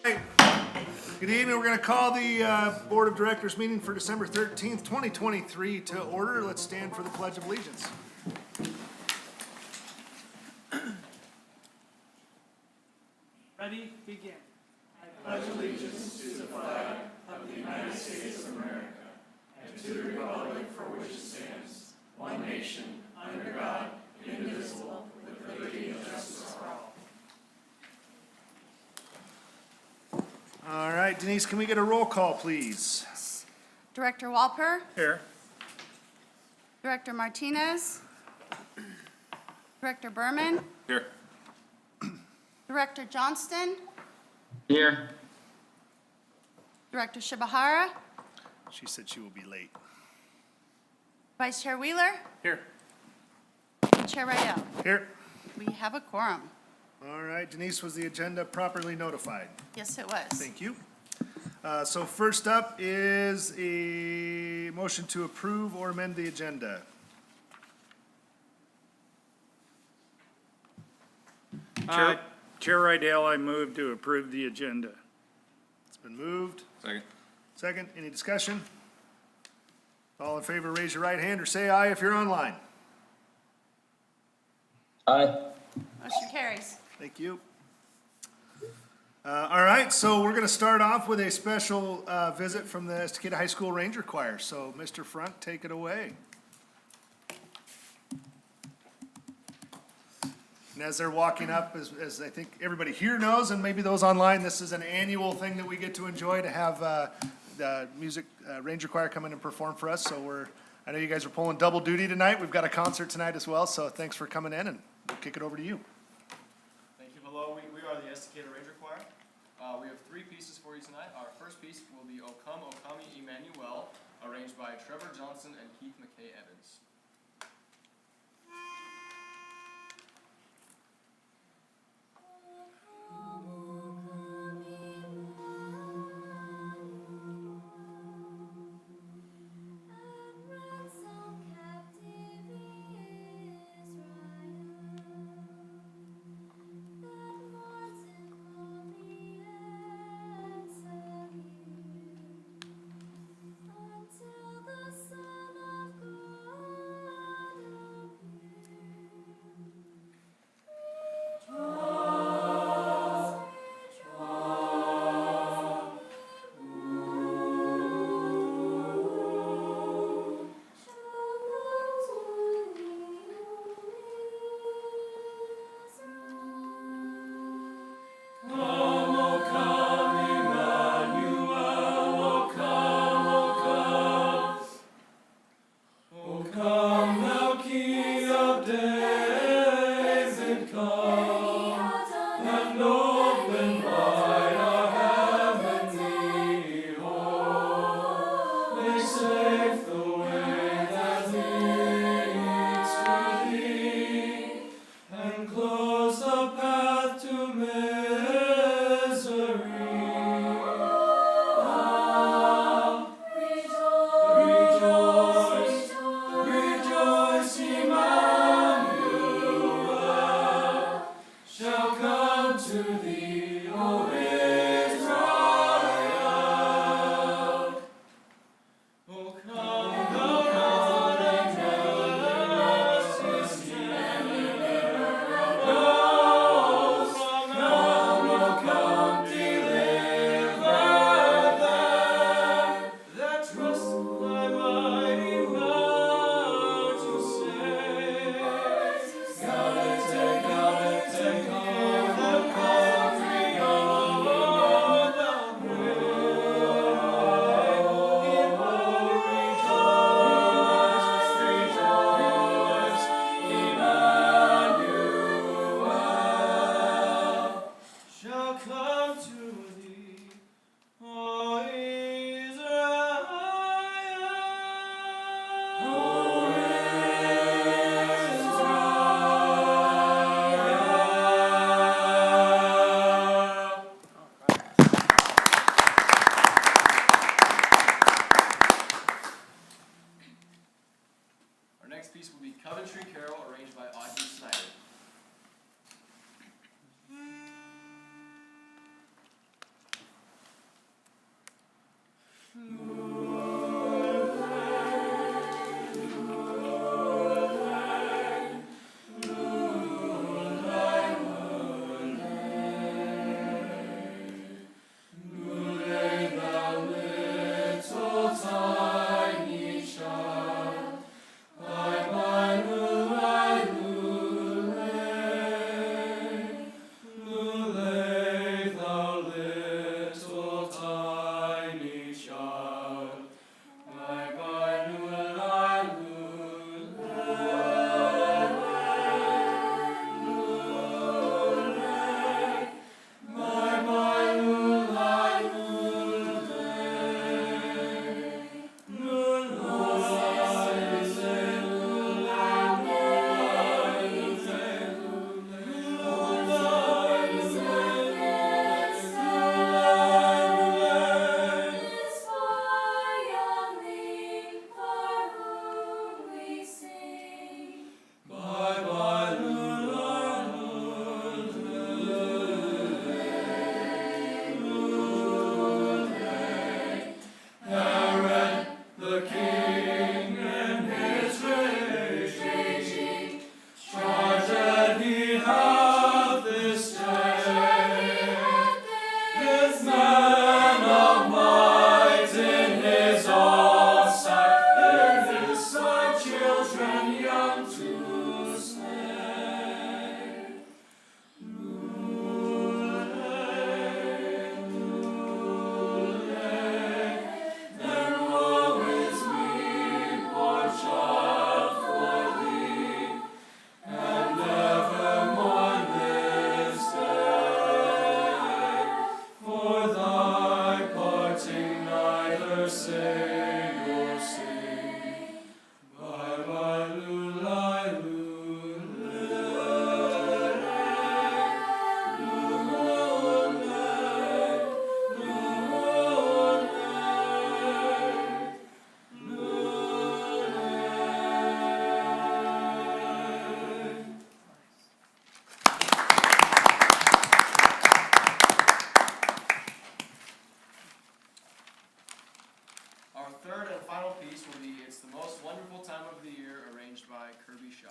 Hey, good evening. We're going to call the Board of Directors meeting for December 13th, 2023 to order. Let's stand for the Pledge of Allegiance. Ready, begin. I pledge allegiance to the flag of the United States of America and to the republic for which it stands, one nation, under God, indivisible, with liberty and justice for all. All right, Denise, can we get a roll call, please? Director Walper, Here. Director Martinez, Director Berman, Here. Director Johnston, Here. Director Shibahara, She said she will be late. Vice Chair Wheeler, Here. and Chair Rael. Here. We have a quorum. All right, Denise, was the agenda properly notified? Yes, it was. Thank you. So first up is a motion to approve or amend the agenda. Chair Rydell, I move to approve the agenda. It's been moved. Second. Second, any discussion? All in favor, raise your right hand or say aye if you're online. Aye. Motion carries. Thank you. All right, so we're going to start off with a special visit from the Estacada High School Ranger Choir. So, Mr. Front, take it away. And as they're walking up, as I think everybody here knows, and maybe those online, this is an annual thing that we get to enjoy, to have the music Ranger Choir come in and perform for us. So I know you guys are pulling double duty tonight. We've got a concert tonight as well, so thanks for coming in, and we'll kick it over to you. Thank you. Hello, we are the Estacada Ranger Choir. We have three pieces for you tonight. Our first piece will be O Come, O Come, Emmanuel, arranged by Trevor Johnson and Keith McKay Evans. Until the Son of God Our third and final piece will be It's the Most Wonderful Time of the Year, arranged by Kirby Shaw.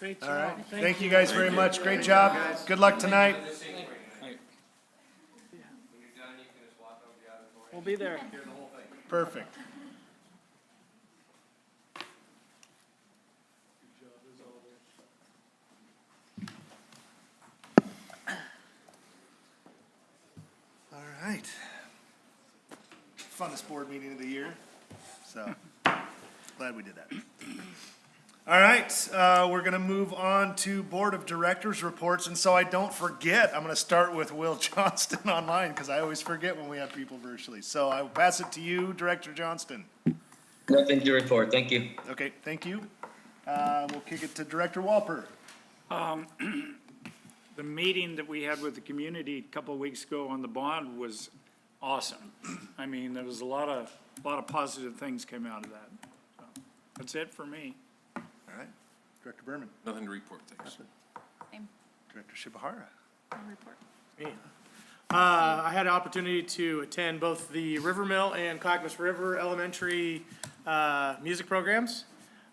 Great All right, thank you guys very much. Great job. Good luck tonight. We'll be there. Perfect. All right. Funnest board meeting of the year, so glad we did that. All right, we're gonna move on to Board of Directors reports, and so I don't forget, I'm gonna start with Will Johnston online, because I always forget when we have people virtually. So I will pass it to you, Director Johnston. Nothing to report, thank you. Okay, thank you. We'll kick it to Director Walper. The meeting that we had with the community a couple of weeks ago on the bond was awesome. I mean, there was a lot of positive things came out of that. So, that's it for me. All right, Director Berman. Nothing to report, thanks. Same. Director Shibahara. No report. I had an opportunity to attend both the River Mill and Clackamas River Elementary music programs.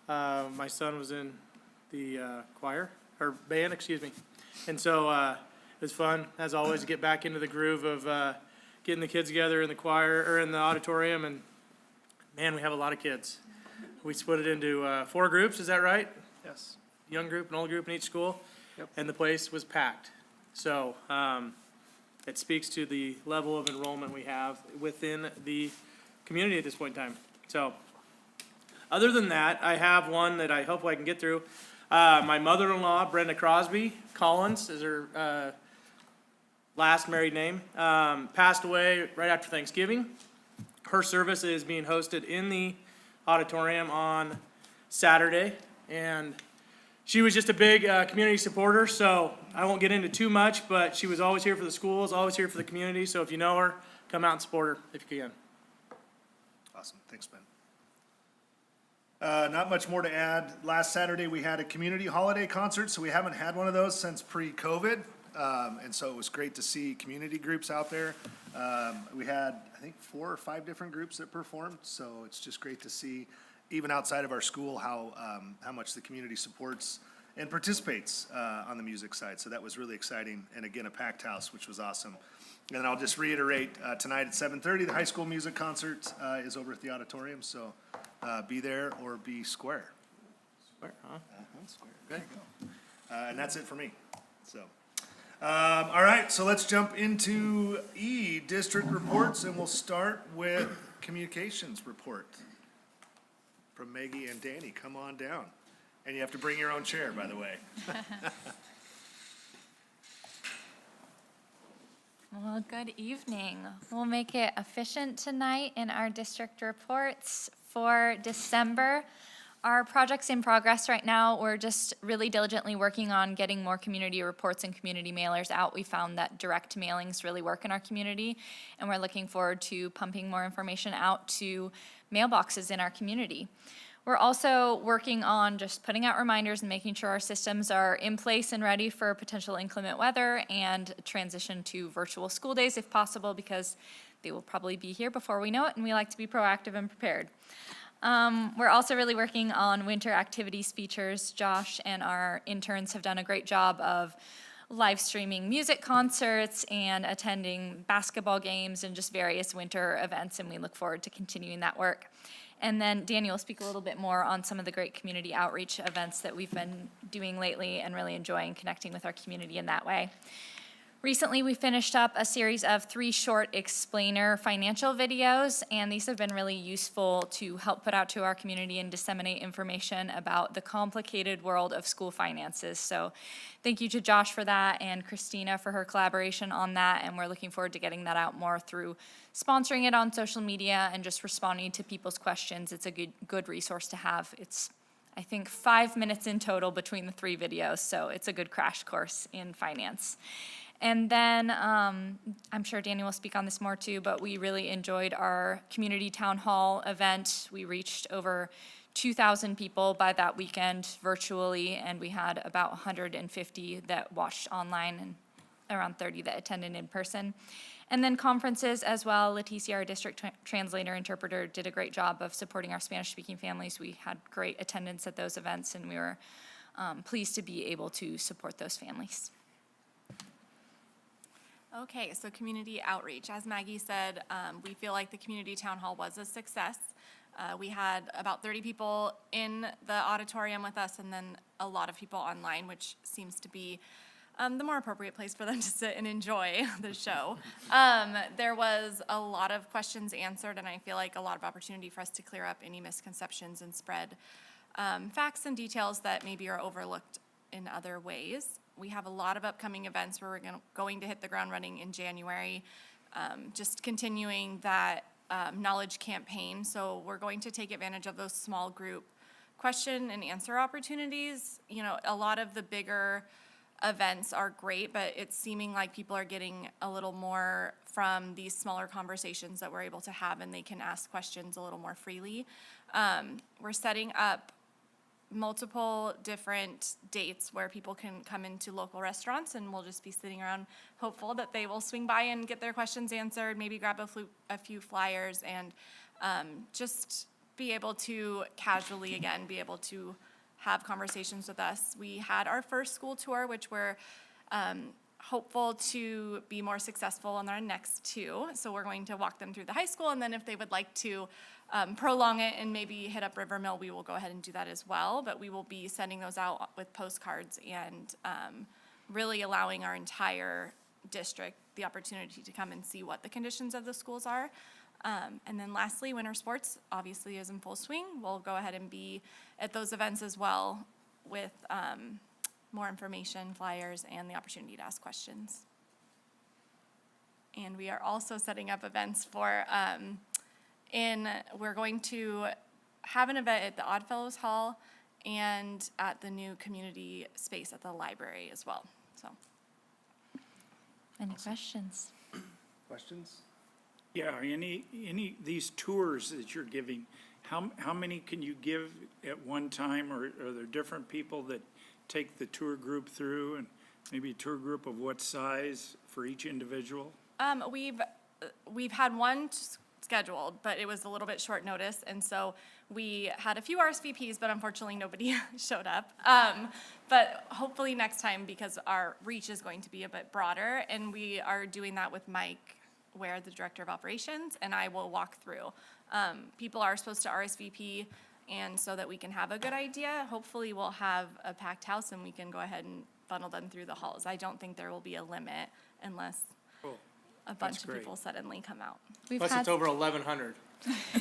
My son was in the choir, or band, excuse me. And so it was fun, as always, to get back into the groove of getting the kids together in the choir, or in the auditorium. And man, we have a lot of kids. We split it into 4 groups, is that right? Yes. young group, an old group in each school, and the place was packed. So it speaks to the level of enrollment we have within the community at this point in time. So other than that, I have one that I hope I can get through. My mother-in-law, Brenda Crosby Collins, is her last married name, passed away right after Thanksgiving. Her service is being hosted in the auditorium on Saturday, and she was just a big community supporter, so I won't get into too much, but she was always here for the schools, always here for the community, so if you know her, come out and support her if you can. Awesome, thanks, Ben. Not much more to add. Last Saturday, we had a community holiday concert, so we haven't had one of those since pre-COVID. And so it was great to see community groups out there. We had, I think, 4 or 5 different groups that performed, so it's just great to see, even outside of our school, how much the community supports and participates on the music side. So that was really exciting, and again, a packed house, which was awesome. And then I'll just reiterate, tonight at 7:30, the high school music concert is over at the auditorium, so be there or be square. Square, huh? Square, there you go. And that's it for me, so. All right, so let's jump into district reports, and we'll start with communications report from Maggie and Danny. Come on down. And you have to bring your own chair, by the way. Well, good evening. We'll make it efficient tonight in our district reports for December. Our project's in progress right now. We're just really diligently working on getting more community reports and community mailers out. We found that direct mailings really work in our community, and we're looking forward to pumping more information out to mailboxes in our community. We're also working on just putting out reminders and making sure our systems are in place and ready for potential inclement weather and transition to virtual school days if possible, because they will probably be here before we know it, and we like to be proactive and prepared. We're also really working on winter activities features. Josh and our interns have done a great job of live streaming music concerts and attending basketball games and just various winter events, and we look forward to continuing that work. And then Danny will speak a little bit more on some of the great community outreach events that we've been doing lately and really enjoying connecting with our community in that way. Recently, we finished up a series of 3 short explainer financial videos, and these have been really useful to help put out to our community and disseminate information about the complicated world of school finances. So thank you to Josh for that and Christina for her collaboration on that, and we're looking forward to getting that out more through sponsoring it on social media and just responding to people's questions. It's a good resource to have. It's, I think, 5 minutes in total between the 3 videos, so it's a good crash course in finance. And then, I'm sure Danny will speak on this more too, but we really enjoyed our community town hall event. We reached over 2,000 people by that weekend virtually, and we had about 150 that watched online and around 30 that attended in person. And then conferences as well. Leticia, our district translator interpreter, did a great job of supporting our Spanish-speaking families. We had great attendance at those events, and we were pleased to be able to support those families. Okay, so community outreach. As Maggie said, we feel like the community town hall was a success. We had about 30 people in the auditorium with us, and then a lot of people online, which seems to be the more appropriate place for them to sit and enjoy the show. There was a lot of questions answered, and I feel like a lot of opportunity for us to clear up any misconceptions and spread facts and details that maybe are overlooked in other ways. We have a lot of upcoming events where we're going to hit the ground running in January, just continuing that knowledge campaign. So we're going to take advantage of those small group question and answer opportunities. You know, a lot of the bigger events are great, but it's seeming like people are getting a little more from these smaller conversations that we're able to have, and they can ask questions a little more freely. We're setting up multiple different dates where people can come into local restaurants, and we'll just be sitting around hopeful that they will swing by and get their questions answered, maybe grab a few flyers, and just be able to casually, again, be able to have conversations with us. We had our first school tour, which we're hopeful to be more successful on our next 2. So we're going to walk them through the high school, and then if they would like to prolong it and maybe hit up River Mill, we will go ahead and do that as well. But we will be sending those out with postcards and really allowing our entire district the opportunity to come and see what the conditions of the schools are. And then lastly, winter sports obviously is in full swing. We'll go ahead and be at those events as well with more information, flyers, and the opportunity to ask questions. And we are also setting up events for, we're going to have an event at the Oddfellows Hall and at the new community space at the library as well, so. Any questions? Questions? Yeah, these tours that you're giving, how many can you give at one time? Or are there different people that take the tour group through, and maybe a tour group of what size for each individual? We've had one scheduled, but it was a little bit short notice, and so we had a few RSVPs, but unfortunately nobody showed up. But hopefully next time, because our reach is going to be a bit broader, and we are doing that with Mike Ware, the Director of Operations, and I will walk through. People are supposed to RSVP, and so that we can have a good idea, hopefully we'll have a packed house and we can go ahead and funnel them through the halls. I don't think there will be a limit unless Cool. a bunch of great. people suddenly come out. We've Plus, had, it's over 1,100.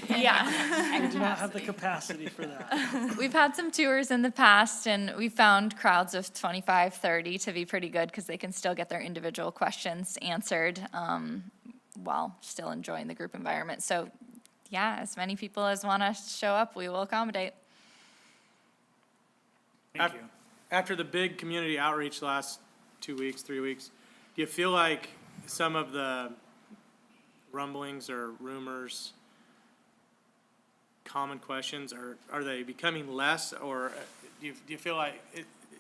Yeah. We do not have the capacity for that. we've had some tours in the past, and we found crowds of 25, 30 to be pretty good because they can still get their individual questions answered while still enjoying the group environment. So, yeah, as many people as want to show up, we will accommodate. Thank you. After the big community outreach last 2 weeks, 3 weeks, do you feel like some of the rumblings or rumors, common questions, are they becoming less, or do you feel like,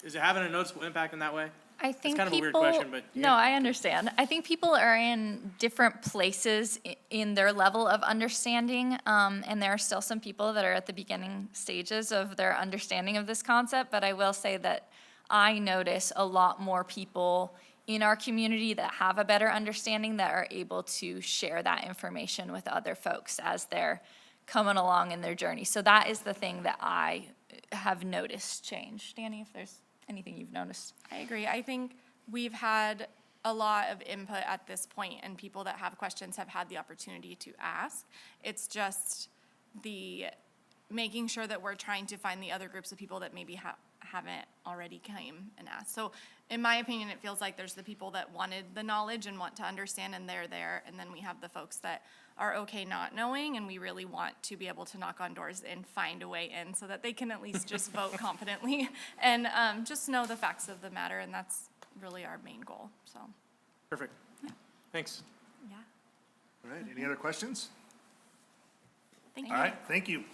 is it having a noticeable impact in that way? I think kind of a weird people, question, but no, I understand. I think people are in different places in their level of understanding, and there are still some people that are at the beginning stages of their understanding of this concept, but I will say that I notice a lot more people in our community that have a better understanding that are able to share that information with other folks as they're coming along in their journey. So that is the thing that I have noticed change. Danny, if there's anything you've noticed? I agree. I think we've had a lot of input at this point, and people that have questions have had the opportunity to ask. It's just the making sure that we're trying to find the other groups of people that maybe haven't already came and asked. So in my opinion, it feels like there's the people that wanted the knowledge and want to understand, and they're there, and then we have the folks that are okay not knowing, and we really want to be able to knock on doors and find a way in so that they can at least just vote confidently and just know the facts of the matter, and that's really our main goal, so, Perfect. Thanks. yeah. All right, any other questions? Thank you. All right, thank you.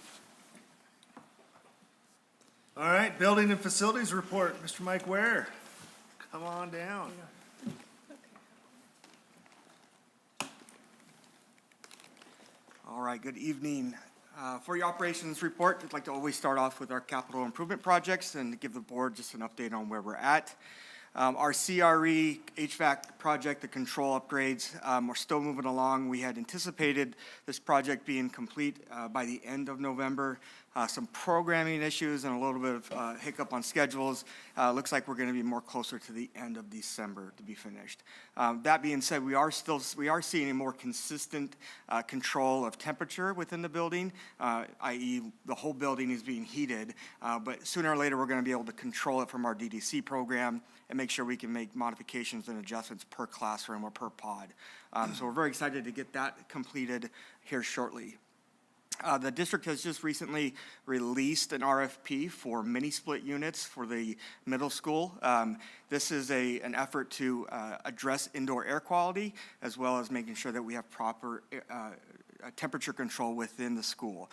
All right, building and facilities report, Mr. Mike Ware, come on down. All right, good evening. For your operations report, I'd like to always start off with our capital improvement projects and give the board just an update on where we're at. Our CRE HVAC project, the control upgrades, are still moving along. We had anticipated this project being complete by the end of November. Some programming issues and a little bit of hiccup on schedules. Looks like we're going to be more closer to the end of December to be finished. That being said, we are seeing a more consistent control of temperature within the building, i.e. the whole building is being heated. But sooner or later, we're going to be able to control it from our DDC program and make sure we can make modifications and adjustments per classroom or per pod. So we're very excited to get that completed here shortly. The district has just recently released an RFP for mini-split units for the middle school. This is an effort to address indoor air quality, as well as making sure that we have proper temperature control within the school.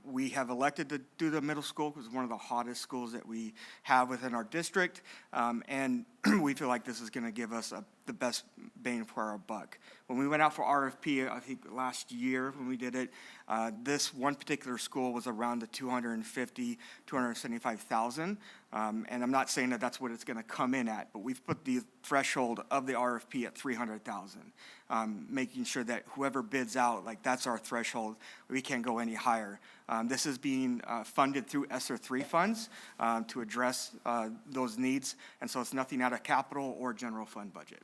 We have elected to do the middle school because it's one of the hottest schools that we have within our district, and we feel like this is going to give us the best bang for our buck. When we went out for RFP, I think last year when we did it, This one particular school was around the 275,000. And I'm not saying that that's what it's going to come in at, but we've put the threshold of the RFP at 300,000, making sure that whoever bids out, like that's our threshold. We can't go any higher. This is being funded through ESSER 3 funds to address those needs, and so it's nothing out of capital or general fund budget.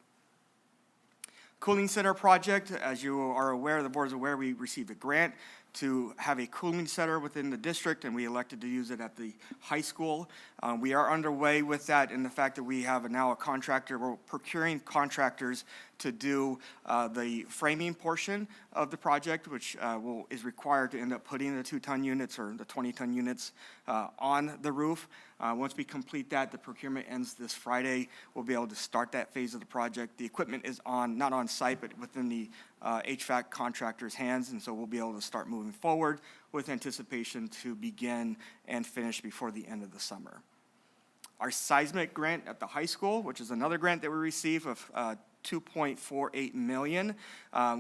Cooling center project, as you are aware, the board is aware, we received a grant to have a cooling center within the district, and we elected to use it at the high school. We are underway with that in the fact that we have now a contractor, we're procuring contractors to do the framing portion of the project, which is required to end up putting the 2-ton units or the 20-ton units on the roof. Once we complete that, the procurement ends this Friday. We'll be able to start that phase of the project. The equipment is not on site, but within the HVAC contractor's hands, and so we'll be able to start moving forward with anticipation to begin and finish before the end of the summer. Our seismic grant at the high school, which is another grant that we receive of $2.48 million.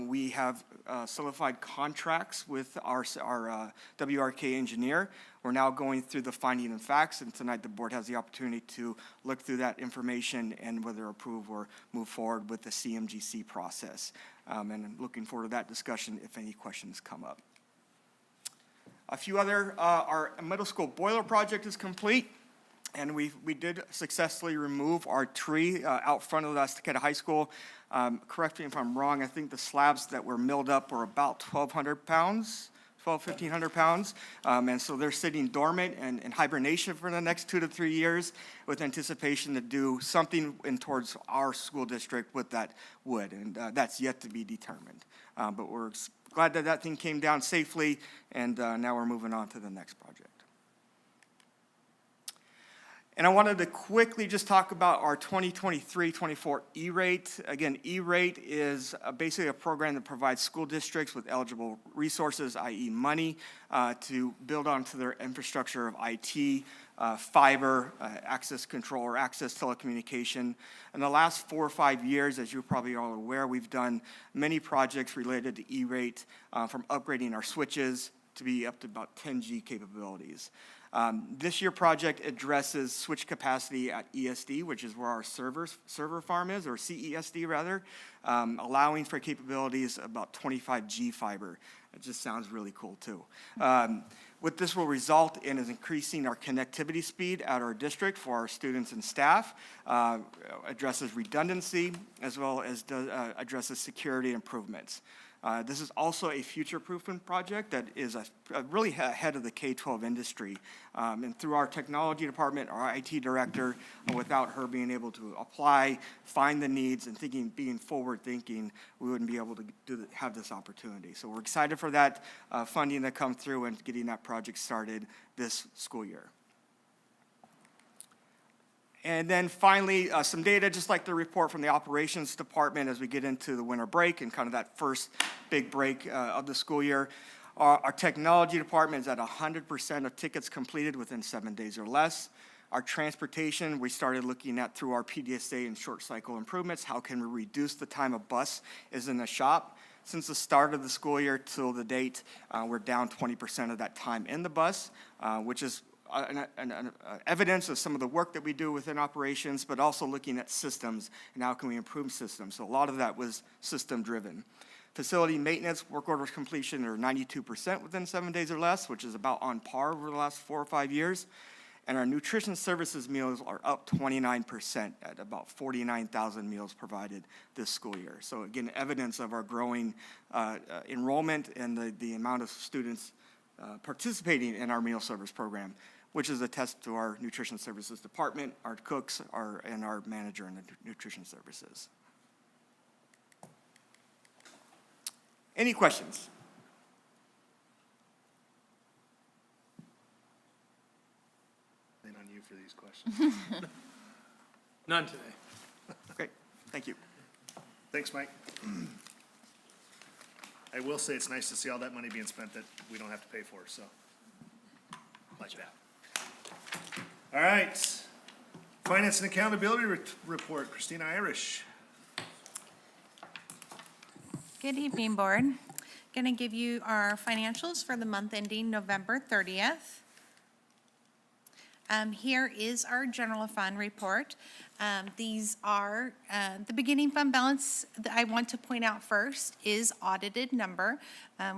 We have solidified contracts with our WRK engineer. We're now going through the finding of facts, and tonight the board has the opportunity to look through that information and whether approve or move forward with the CMGC process. And I'm looking forward to that discussion if any questions come up. A few other, our middle school boiler project is complete. And we did successfully remove our tree out front of the Estacada High School. Correct me if I'm wrong, I think the slabs that were milled up were about 1,200 pounds, 1,500 pounds. And so they're sitting dormant and in hibernation for the next 2 to 3 years with anticipation to do something in towards our school district with that wood. And that's yet to be determined. But we're glad that that thing came down safely, and now we're moving on to the next project. And I wanted to quickly just talk about our 2023-24 E-rate. Again, E-rate is basically a program that provides school districts with eligible resources, i.e. money, to build onto their infrastructure of IT, fiber, access control, or access telecommunication. In the last 4 or 5 years, as you're probably all aware, we've done many projects related to E-rate, from upgrading our switches to be up to about 10G capabilities. This year project addresses switch capacity at ESD, which is where our server farm is, or CESD rather, allowing for capabilities about 25G fiber. It just sounds really cool too. What this will result in is increasing our connectivity speed at our district for our students and staff, addresses redundancy, as well as addresses security improvements. This is also a future-proofing project that is really ahead of the K-12 industry. And through our technology department, our IT director, without her being able to apply, find the needs, and being forward-thinking, we wouldn't be able to have this opportunity. So we're excited for that funding to come through and getting that project started this school year. And then finally, some data, just like the report from the operations department as we get into the winter break and kind of that first big break of the school year. Our technology department is at 100% of tickets completed within 7 days or less. Our transportation, we started looking at through our PDSA and short cycle improvements, how can we reduce the time a bus is in the shop? Since the start of the school year till the date, we're down 20% of that time in the bus, which is evidence of some of the work that we do within operations, but also looking at systems and how can we improve systems. So a lot of that was system driven. Facility maintenance, work orders completion are 92% within 7 days or less, which is about on par over the last 4 or 5 years. And our nutrition services meals are up 29% at about 49,000 meals provided this school year. So again, evidence of our growing enrollment and the amount of students participating in our meal service program, which is a test to our nutrition services department, our cooks, and our manager in the nutrition services. Any questions? Lean on you for these questions. None today. Great, thank you. Thanks, Mike. I will say it's nice to see all that money being spent that we don't have to pay for, so. Like that. All right. Finance and Accountability Report, Christina Irish. Good evening, Board. Going to give you our financials for the month ending November 30th. Here is our general fund report. These are, the beginning fund balance that I want to point out first is audited number.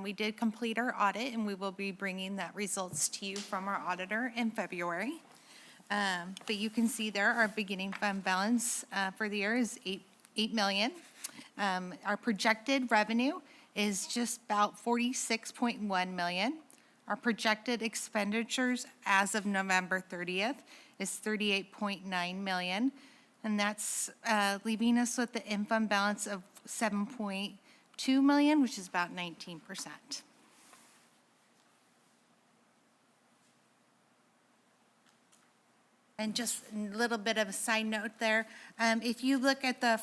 We did complete our audit, and we will be bringing that results to you from our auditor in February. But you can see there, our beginning fund balance for the year is 8 million. Our projected revenue is just about 46.1 million. Our projected expenditures as of November 30th is 38.9 million, and that's leaving us with the in-fund balance of 7.2 million, which is about 19%. And just a little bit of a side note there, if you look at the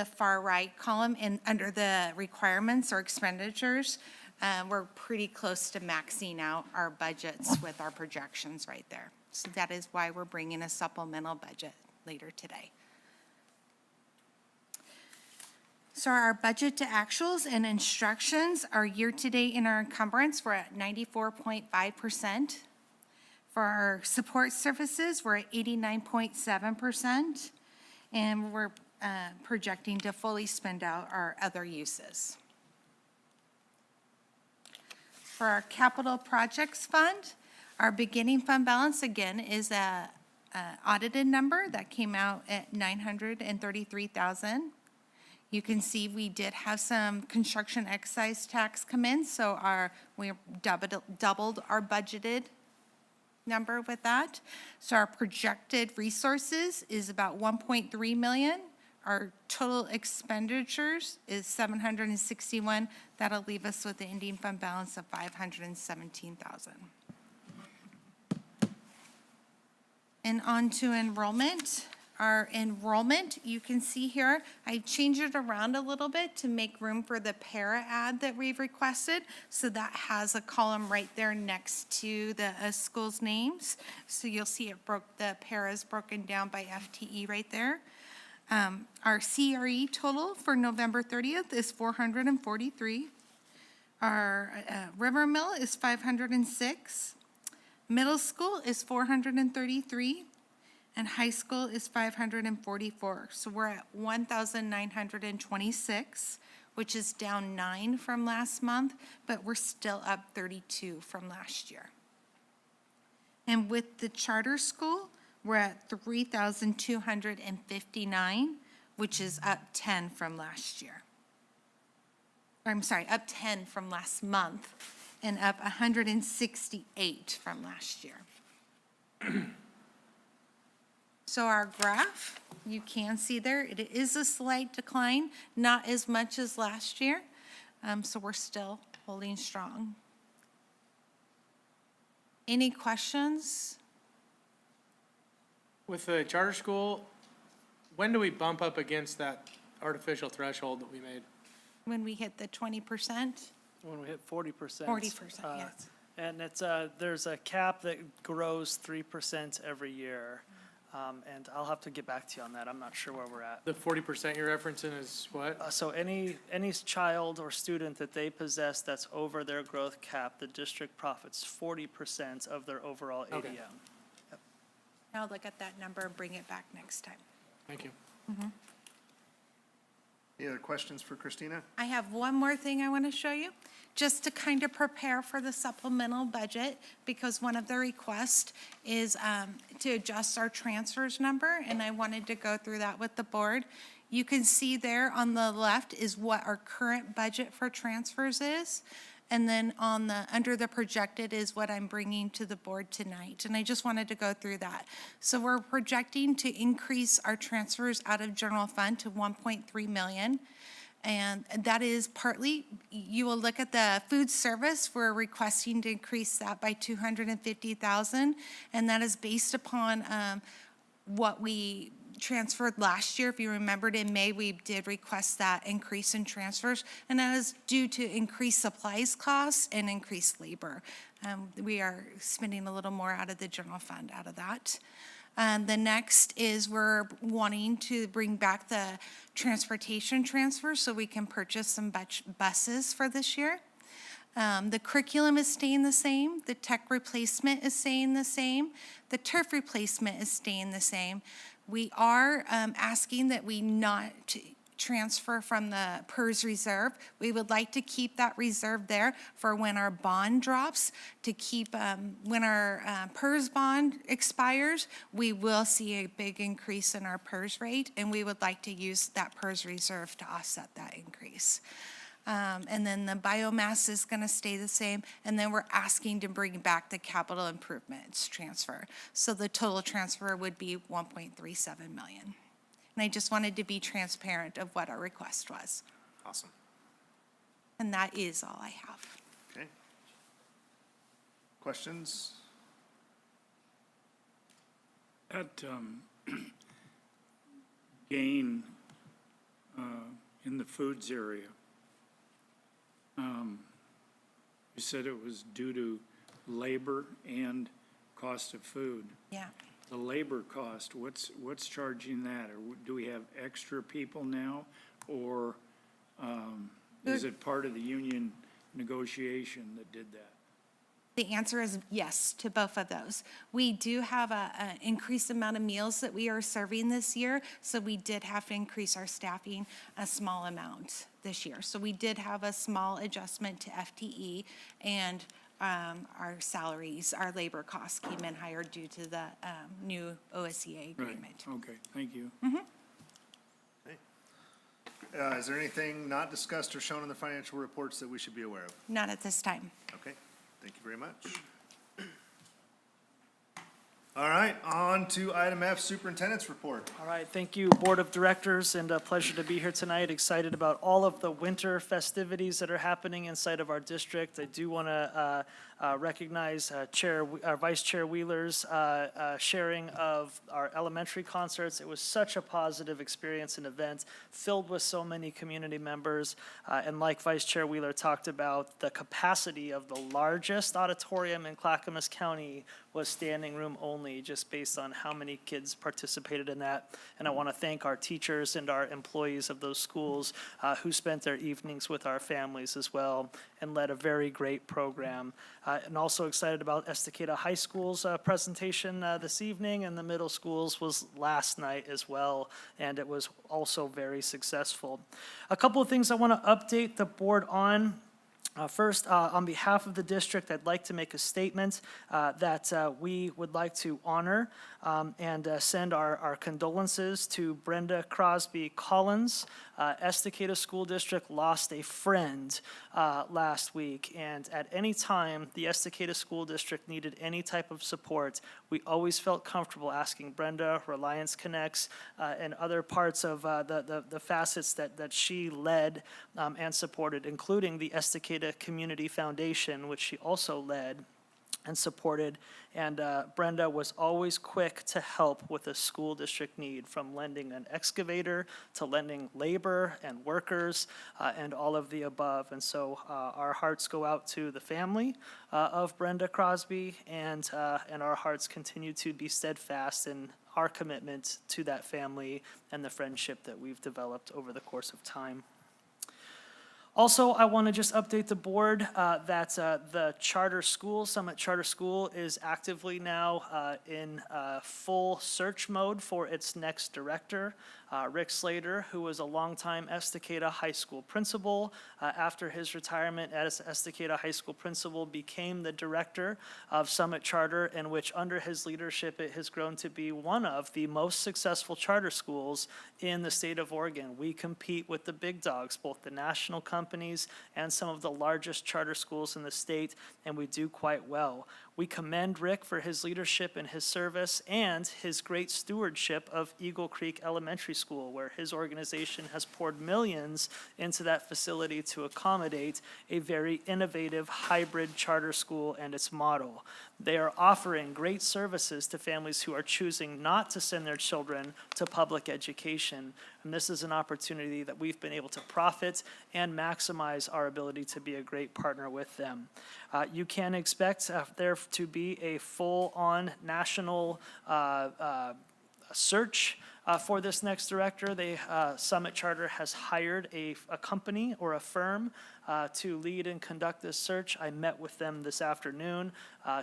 far right column and under the requirements or expenditures, we're pretty close to maxing out our budgets with our projections right there. So that is why we're bringing a supplemental budget later today. So our budget to actuals and instructions are year-to-date in our encumbrance, we're at 94.5%. For our support services, we're at 89.7%. And we're projecting to fully spend out our other uses. For our capital projects fund, our beginning fund balance again is a audited number that came out at 933,000. You can see we did have some construction excise tax come in, so we doubled our budgeted number with that. So our projected resources is about 1.3 million. Our total expenditures is 761. That'll leave us with the ending fund balance of 517,000. And on to enrollment. Our enrollment, you can see here, I changed it around a little bit to make room for the para ad that we've requested. So that has a column right there next to the schools' names. So you'll see the para is broken down by FTE right there. Our CRE total for November 30th is 443. Our River Mill is 506. Middle school is 433. And high school is 544. So we're at 1,926, which is down 9 from last month, but we're still up 32 from last year. And with the charter school, we're at 3,259, which is up 10 from last year. I'm sorry, up 10 from last month, and up 168 from last year. So our graph, you can see there, it is a slight decline, not as much as last year. So we're still holding strong. Any questions? With the charter school, when do we bump up against that artificial threshold that we made? When we hit the 20%? When we hit 40%. 40%, yes. And it's there's a cap that grows 3% every year. And I'll have to get back to you on that. I'm not sure where we're at. The 40% you're referencing is what? So any child or student that they possess that's over their growth cap, the district profits 40% of their overall ADM. Okay. Yep. I'll look at that number and bring it back next time. Thank you. Any other questions for Christina? I have one more thing I want to show you, just to kind of prepare for the supplemental budget, because one of the requests is to adjust our transfers number, and I wanted to go through that with the board. You can see there on the left is what our current budget for transfers is, and then under the projected is what I'm bringing to the board tonight, and I just wanted to go through that. So we're projecting to increase our transfers out of general fund to 1.3 million. And that is partly, you will look at the food service, we're requesting to increase that by 250,000. And that is based upon what we transferred last year. If you remembered in May, we did request that increase in transfers. And that is due to increased supplies costs and increased labor. We are spending a little more out of the general fund out of that. The next is we're wanting to bring back the transportation transfer so we can purchase some buses for this year. The curriculum is staying the same, the tech replacement is staying the same, the turf replacement is staying the same. We are asking that we not transfer from the PERS reserve. We would like to keep that reserve there for when our bond drops, to keep, when our PERS bond expires, we will see a big increase in our PERS rate, and we would like to use that PERS reserve to offset that increase. And then the biomass is gonna stay the same, and then we're asking to bring back the capital improvements transfer. So the total transfer would be 1.37 million. And I just wanted to be transparent of what our request was. Awesome. And that is all I have. Okay. Questions? At gain in the foods area, you said it was due to labor and cost of food. Yeah. The labor cost, what's charging that? Or do we have extra people now? Or is it part of the union negotiation that did that? The answer is yes to both of those. We do have an increased amount of meals that we are serving this year, so we did have to increase our staffing a small amount this year. So we did have a small adjustment to FTE, and our salaries, our labor costs came in higher due to the new OSEA agreement. Right, okay, thank you. Is there anything not discussed or shown in the financial reports that we should be aware of? Not at this time. Okay, thank you very much. All right, on to item F, Superintendent's report. All right, thank you, Board of Directors, and a pleasure to be here tonight. Excited about all of the winter festivities that are happening inside of our district. I do want to recognize Vice Chair Wheeler's sharing of our elementary concerts. It was such a positive experience and event, filled with so many community members. And like Vice Chair Wheeler talked about, the capacity of the largest auditorium in Clackamas County was standing room only, just based on how many kids participated in that. And I want to thank our teachers and our employees of those schools who spent their evenings with our families as well and led a very great program. And also excited about Estacada High School's presentation this evening, and the middle schools was last night as well, and it was also very successful. A couple of things I want to update the board on. First, on behalf of the district, I'd like to make a statement that we would like to honor and send our condolences to Brenda Crosby Collins. Estacada School District lost a friend last week, and at any time the Estacada School District needed any type of support, we always felt comfortable asking Brenda, Reliance Connects, and other parts of the facets that she led and supported, including the Estacada Community Foundation, which she also led and supported. And Brenda was always quick to help with a school district need, from lending an excavator to lending labor and workers and all of the above. And so our hearts go out to the family of Brenda Crosby, and our hearts continue to be steadfast in our commitment to that family and the friendship that we've developed over the course of time. Also, I want to just update the board that the charter school, Summit Charter School, is actively now in full search mode for its next director. Rick Slater, who was a longtime Estacada High School principal, after his retirement as Estacada High School principal, became the director of Summit Charter, in which under his leadership it has grown to be one of the most successful charter schools in the state of Oregon. We compete with the big dogs, both the national companies and some of the largest charter schools in the state, and we do quite well. We commend Rick for his leadership and his service and his great stewardship of Eagle Creek Elementary School, where his organization has poured millions into that facility to accommodate a very innovative hybrid charter school and its model. They are offering great services to families who are choosing not to send their children to public education. And this is an opportunity that we've been able to profit and maximize our ability to be a great partner with them. You can expect there to be a full-on national search For this next director, Summit Charter has hired a company or a firm to lead and conduct this search. I met with them this afternoon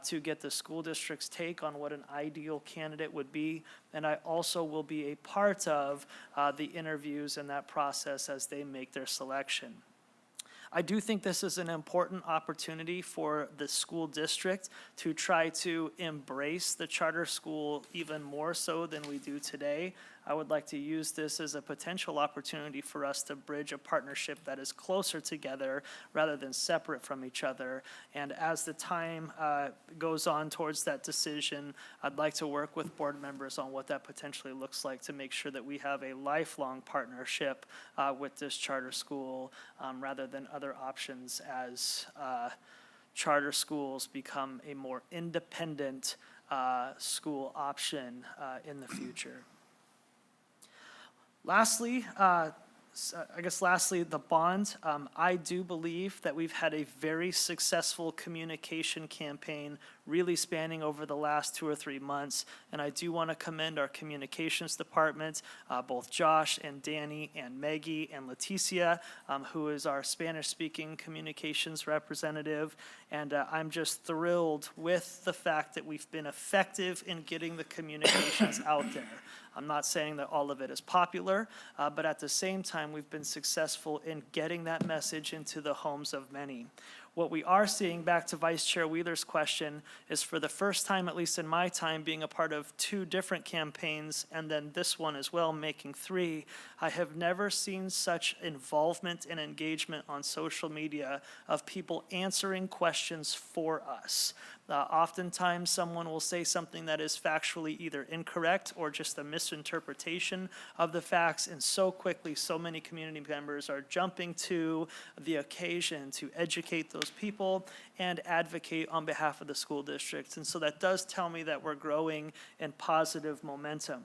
to get the school district's take on what an ideal candidate would be. And I also will be a part of the interviews and that process as they make their selection. I do think this is an important opportunity for the school district to try to embrace the charter school even more so than we do today. I would like to use this as a potential opportunity for us to bridge a partnership that is closer together rather than separate from each other. And as the time goes on towards that decision, I'd like to work with board members on what that potentially looks like to make sure that we have a lifelong partnership with this charter school rather than other options as charter schools become a more independent school option in the future. Lastly, the bond. I do believe that we've had a very successful communication campaign really spanning over the last 2 or 3 months. And I do want to commend our communications department, both Josh and Danny and Maggie and Leticia, who is our Spanish-speaking communications representative. And I'm just thrilled with the fact that we've been effective in getting the communications out there. I'm not saying that all of it is popular, but at the same time, we've been successful in getting that message into the homes of many. What we are seeing, back to Vice Chair Wheeler's question, is for the first time, at least in my time, being a part of 2 different campaigns, and then this one as well, making 3, I have never seen such involvement and engagement on social media of people answering questions for us. Oftentimes, someone will say something that is factually either incorrect or just a misinterpretation of the facts, and so quickly, so many community members are jumping to the occasion to educate those people and advocate on behalf of the school districts. And so that does tell me that we're growing in positive momentum.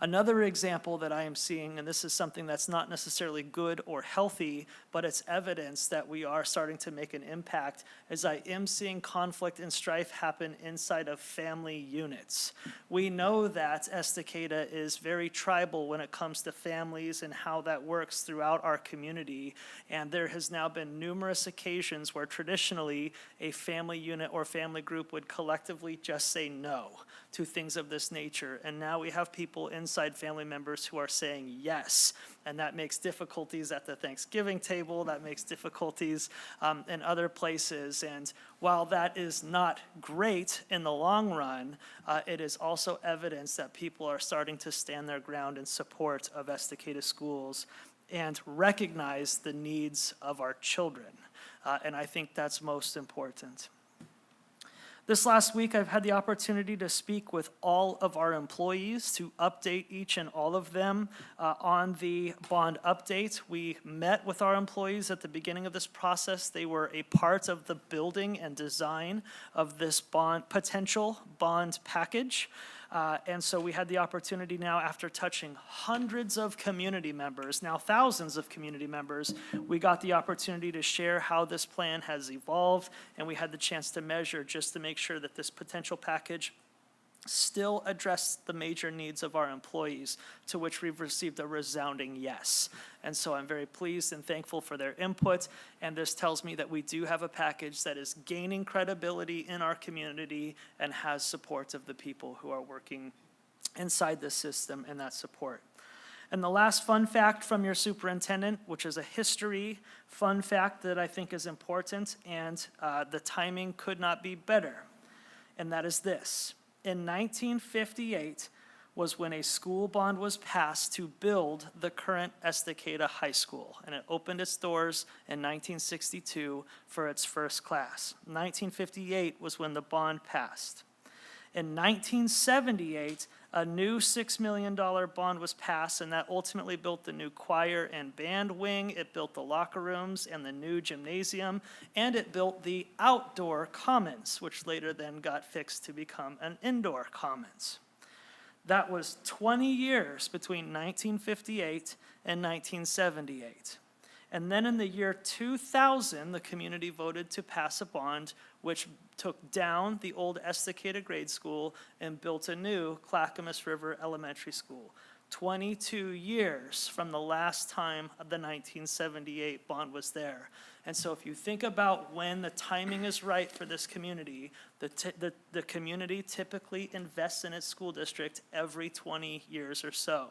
Another example that I am seeing, and this is something that's not necessarily good or healthy, but it's evidence that we are starting to make an impact, is I am seeing conflict and strife happen inside of family units. We know that Estacada is very tribal when it comes to families and how that works throughout our community, and there has now been numerous occasions where traditionally a family unit or family group would collectively just say no to things of this nature. And now we have people inside family members who are saying yes. And that makes difficulties at the Thanksgiving table, that makes difficulties in other places. And while that is not great in the long run, it is also evidence that people are starting to stand their ground in support of Estacada schools and recognize the needs of our children. And I think that's most important. This last week, I've had the opportunity to speak with all of our employees to update each and all of them on the bond update. We met with our employees at the beginning of this process. They were a part of the building and design of this potential bond package. And so we had the opportunity now, after touching hundreds of community members, now thousands of community members, we got the opportunity to share how this plan has evolved, and we had the chance to measure just to make sure that this potential package still address the major needs of our employees, to which we've received a resounding yes. And so I'm very pleased and thankful for their input, and this tells me that we do have a package that is gaining credibility in our community and has support of the people who are working inside the system and that support. And the last fun fact from your superintendent, which is a history fun fact that I think is important, and the timing could not be better, and that is this. In 1958 was when a school bond was passed to build the current Estacada High School, and it opened its doors in 1962 for its first class. 1958 was when the bond passed. In 1978, a new $6 million bond was passed, and that ultimately built the new choir and band wing. It built the locker rooms and the new gymnasium, and it built the outdoor commons, which later then got fixed to become an indoor commons. That was 20 years between 1958 and 1978. And then in the year 2000, the community voted to pass a bond which took down the old Estacada Grade School and built a new Clackamas River Elementary School. 22 years from the last time the 1978 bond was there. And so if you think about when the timing is right for this community, the community typically invests in its school district every 20 years or so.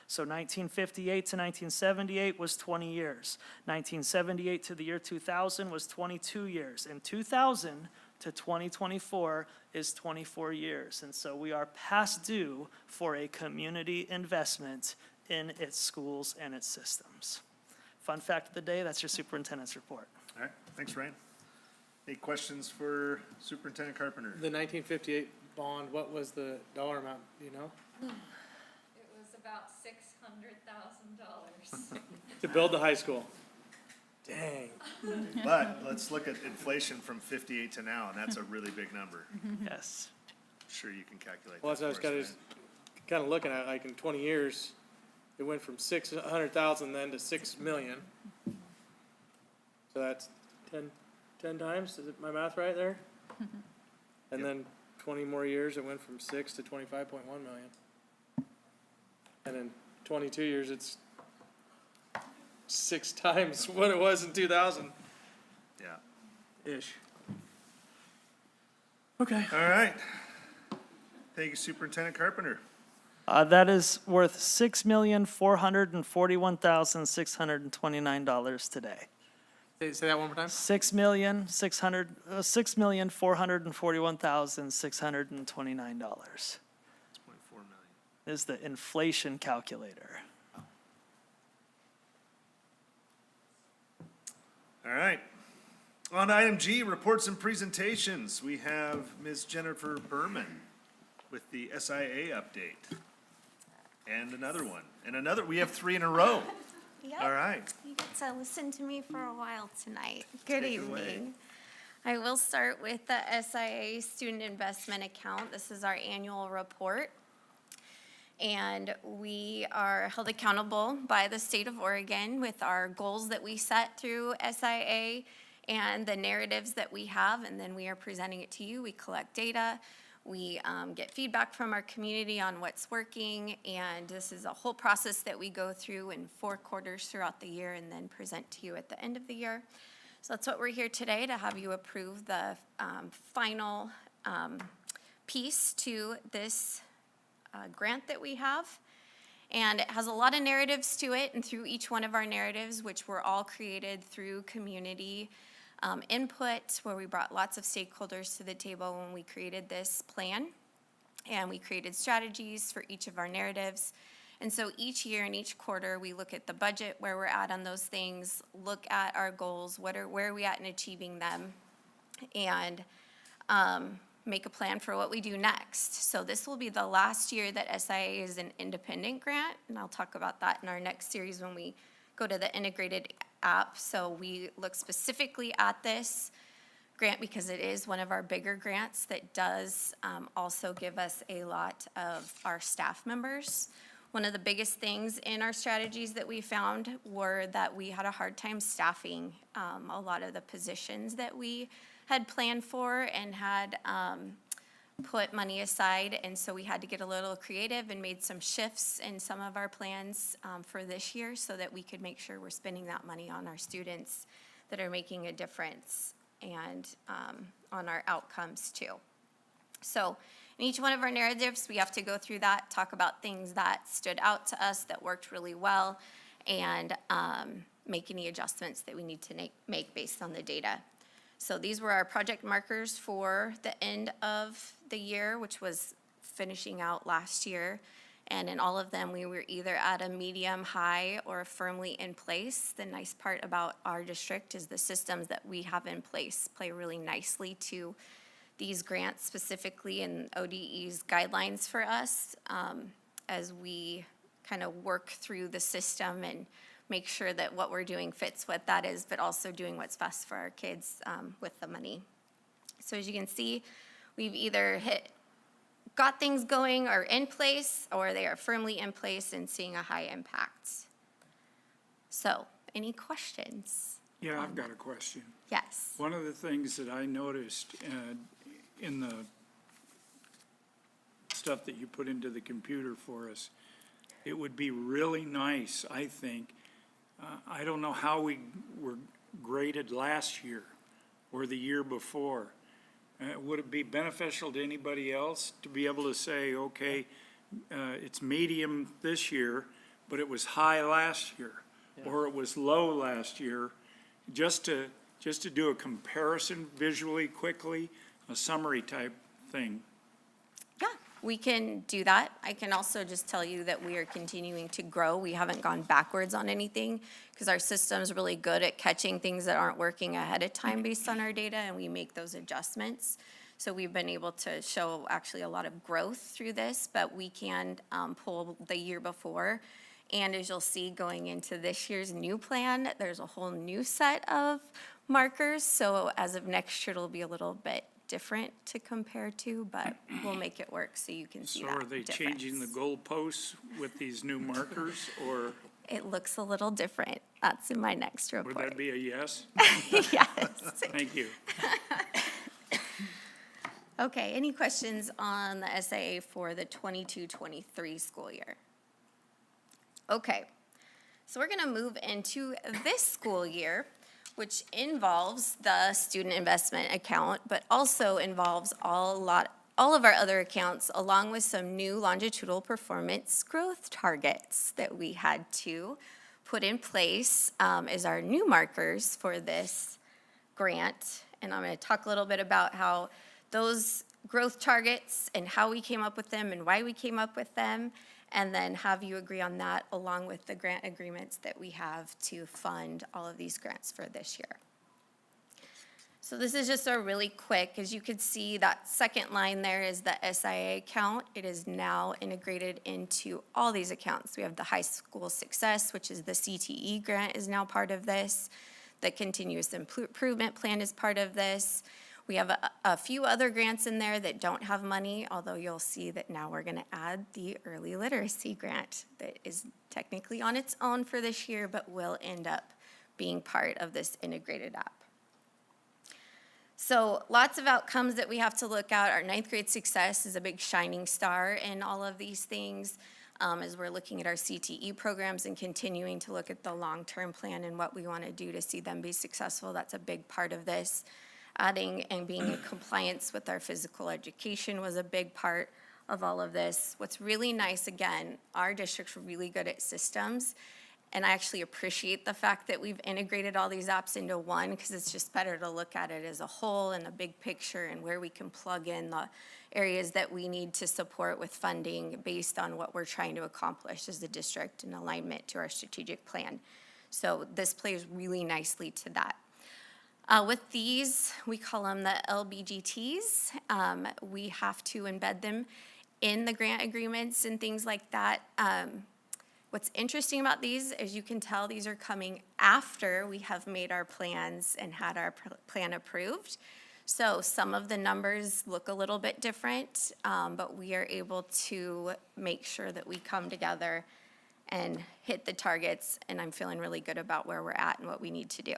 So 1958 to 1978 was 20 years. 1978 to the year 2000 was 22 years. And 2000 to 2024 is 24 years. And so we are past due for a community investment in its schools and its systems. Fun fact of the day, that's your superintendent's report. All right, thanks, Ryan. Any questions for Superintendent Carpenter? The 1958 bond, what was the dollar amount, do you know? It was about $600,000. To build the high school. Dang. But let's look at inflation from 58 to now, and that's a really big number. Yes. I'm sure you can calculate Well, that that's what I for was us, kind of looking at, like in 20 years, it went from 600,000 then to 6 million. So that's 10 times, is it my math right there? And then 20 more years, it went from 6 to 25.1 million. And in 22 years, it's 6 times what it was in 2000-ish. Yeah. Okay. All right. Thank you, Superintendent Carpenter. That is worth $6,441,629 today. Say that one more time. $6,441,629 $6.4 million. is the inflation calculator. All right. On to item G, reports and presentations. We have Ms. Jennifer Berman with the SIA update. And another one. And another, we have 3 in a row. Yep. All right. You get to listen to me for a while tonight. Good Take it away. evening. I will start with the SIA Student Investment Account. This is our annual report. And we are held accountable by the state of Oregon with our goals that we set through SIA and the narratives that we have, and then we are presenting it to you. We collect data. We get feedback from our community on what's working, and this is a whole process that we go through in 4 quarters throughout the year and then present to you at the end of the year. So that's what we're here today, to have you approve the final piece to this grant that we have. And it has a lot of narratives to it, and through each one of our narratives, which were all created through community input, where we brought lots of stakeholders to the table when we created this plan. And we created strategies for each of our narratives. And so each year and each quarter, we look at the budget, where we're at on those things, look at our goals, where are we at in achieving them, and make a plan for what we do next. So this will be the last year that SIA is an independent grant, and I'll talk about that in our next series when we go to the integrated app. So we look specifically at this grant because it is one of our bigger grants that does also give us a lot of our staff members. One of the biggest things in our strategies that we found were that we had a hard time staffing a lot of the positions that we had planned for and had put money aside, and so we had to get a little creative and made some shifts in some of our plans for this year so that we could make sure we're spending that money on our students that are making a difference and on our outcomes too. So in each one of our narratives, we have to go through that, talk about things that stood out to us that worked really well, and make any adjustments that we need to make based on the data. So these were our project markers for the end of the year, which was finishing out last year. And in all of them, we were either at a medium, high, or firmly in place. The nice part about our district is the systems that we have in place play really nicely to these grants specifically and ODE's guidelines for us as we kind of work through the system and make sure that what we're doing fits what that is, but also doing what's best for our kids with the money. So as you can see, we've either got things going or in place, or they are firmly in place and seeing a high impact. So any questions? Yeah, I've got a question. Yes. One of the things that I noticed in the stuff that you put into the computer for us, it would be really nice, I think. I don't know how we were graded last year or the year before. Would it be beneficial to anybody else to be able to say, okay, it's medium this year, but it was high last year, or it was low last year, just to do a comparison visually, quickly, a summary type thing? Yeah, we can do that. I can also just tell you that we are continuing to grow. We haven't gone backwards on anything because our system's really good at catching things that aren't working ahead of time based on our data, and we make those adjustments. So we've been able to show actually a lot of growth through this, but we can pull the year before. And as you'll see going into this year's new plan, there's a whole new set of markers. So as of next year, it'll be a little bit different to compare to, but we'll make it work so you can see So that are they changing the difference. goalposts with these new markers, or It looks a little different. That's in my next would report. that be a yes? Yes. Thank you. Okay, any questions on the SIA for the 22-23 school year? Okay, so we're gonna move into this school year, which involves the student investment account, but also involves all of our other accounts, along with some new longitudinal performance growth targets that we had to put in place as our new markers for this grant. And I'm gonna talk a little bit about how those growth targets and how we came up with them and why we came up with them, and then have you agree on that along with the grant agreements that we have to fund all of these grants for this year. So this is just a really quick, as you can see, that second line there is the SIA account. It is now integrated into all these accounts. We have the high school success, which is the CTE grant, is now part of this. The continuous improvement plan is part of this. We have a few other grants in there that don't have money, although you'll see that now we're gonna add the early literacy grant that is technically on its own for this year, but will end up being part of this integrated app. So lots of outcomes that we have to look at. Our ninth grade success is a big shining star in all of these things. As we're looking at our CTE programs and continuing to look at the long-term plan and what we wanna do to see them be successful, that's a big part of this. Adding and being in compliance with our physical education was a big part of all of this. What's really nice, again, our district's really good at systems, and I actually appreciate the fact that we've integrated all these apps into one, because it's just better to look at it as a whole and a big picture and where we can plug in the areas that we need to support with funding based on what we're trying to accomplish as a district in alignment to our strategic plan. So this plays really nicely to that. With these, we call them the LBGTs. We have to embed them in the grant agreements and things like that. What's interesting about these, as you can tell, these are coming after we have made our plans and had our plan approved. So some of the numbers look a little bit different, but we are able to make sure that we come together and hit the targets, and I'm feeling really good about where we're at and what we need to do.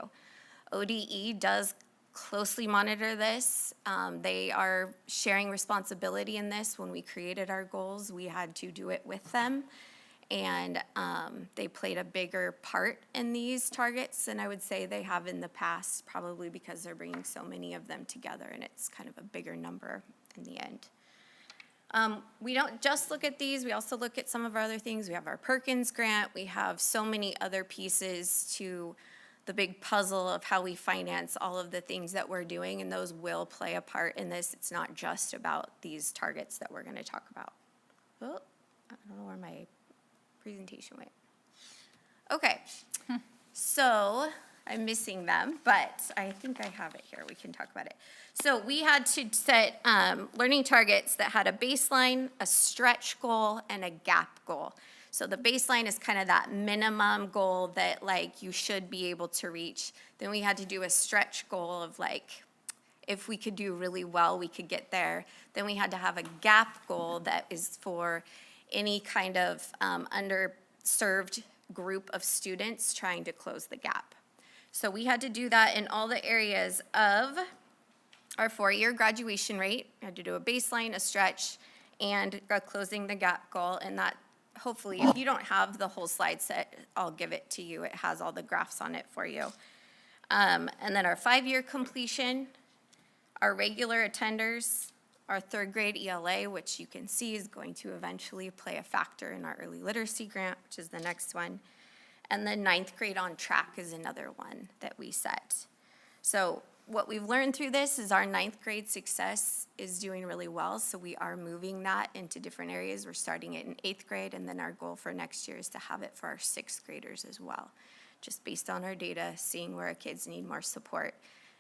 ODE does closely monitor this. They are sharing responsibility in this. When we created our goals, we had to do it with them. And they played a bigger part in these targets than I would say they have in the past, probably because they're bringing so many of them together and it's kind of a bigger number in the end. We don't just look at these, we also look at some of our other things. We have our Perkins grant. We have so many other pieces to the big puzzle of how we finance all of the things that we're doing, and those will play a part in this. It's not just about these targets that we're gonna talk about. Oh, I don't know where my presentation went. Okay, so I'm missing them, but I think I have it here. We can talk about it. So we had to set learning targets that had a baseline, a stretch goal, and a gap goal. So the baseline is kind of that minimum goal that like you should be able to reach. Then we had to do a stretch goal of like, if we could do really well, we could get there. Then we had to have a gap goal that is for any kind of underserved group of students trying to close the gap. So we had to do that in all the areas of our four-year graduation rate. We had to do a baseline, a stretch, and a closing the gap goal. And that, hopefully, if you don't have the whole slide set, I'll give it to you. It has all the graphs on it for you. And then our 5-year completion, our regular attenders, our third grade ELA, which you can see is going to eventually play a factor in our early literacy grant, which is the next one. And then 9th grade on track is another one that we set. So what we've learned through this is our 9th grade success is doing really well. So we are moving that into different areas. We're starting it in 8th grade, and then our goal for next year is to have it for our 6th graders as well, just based on our data, seeing where our kids need more support.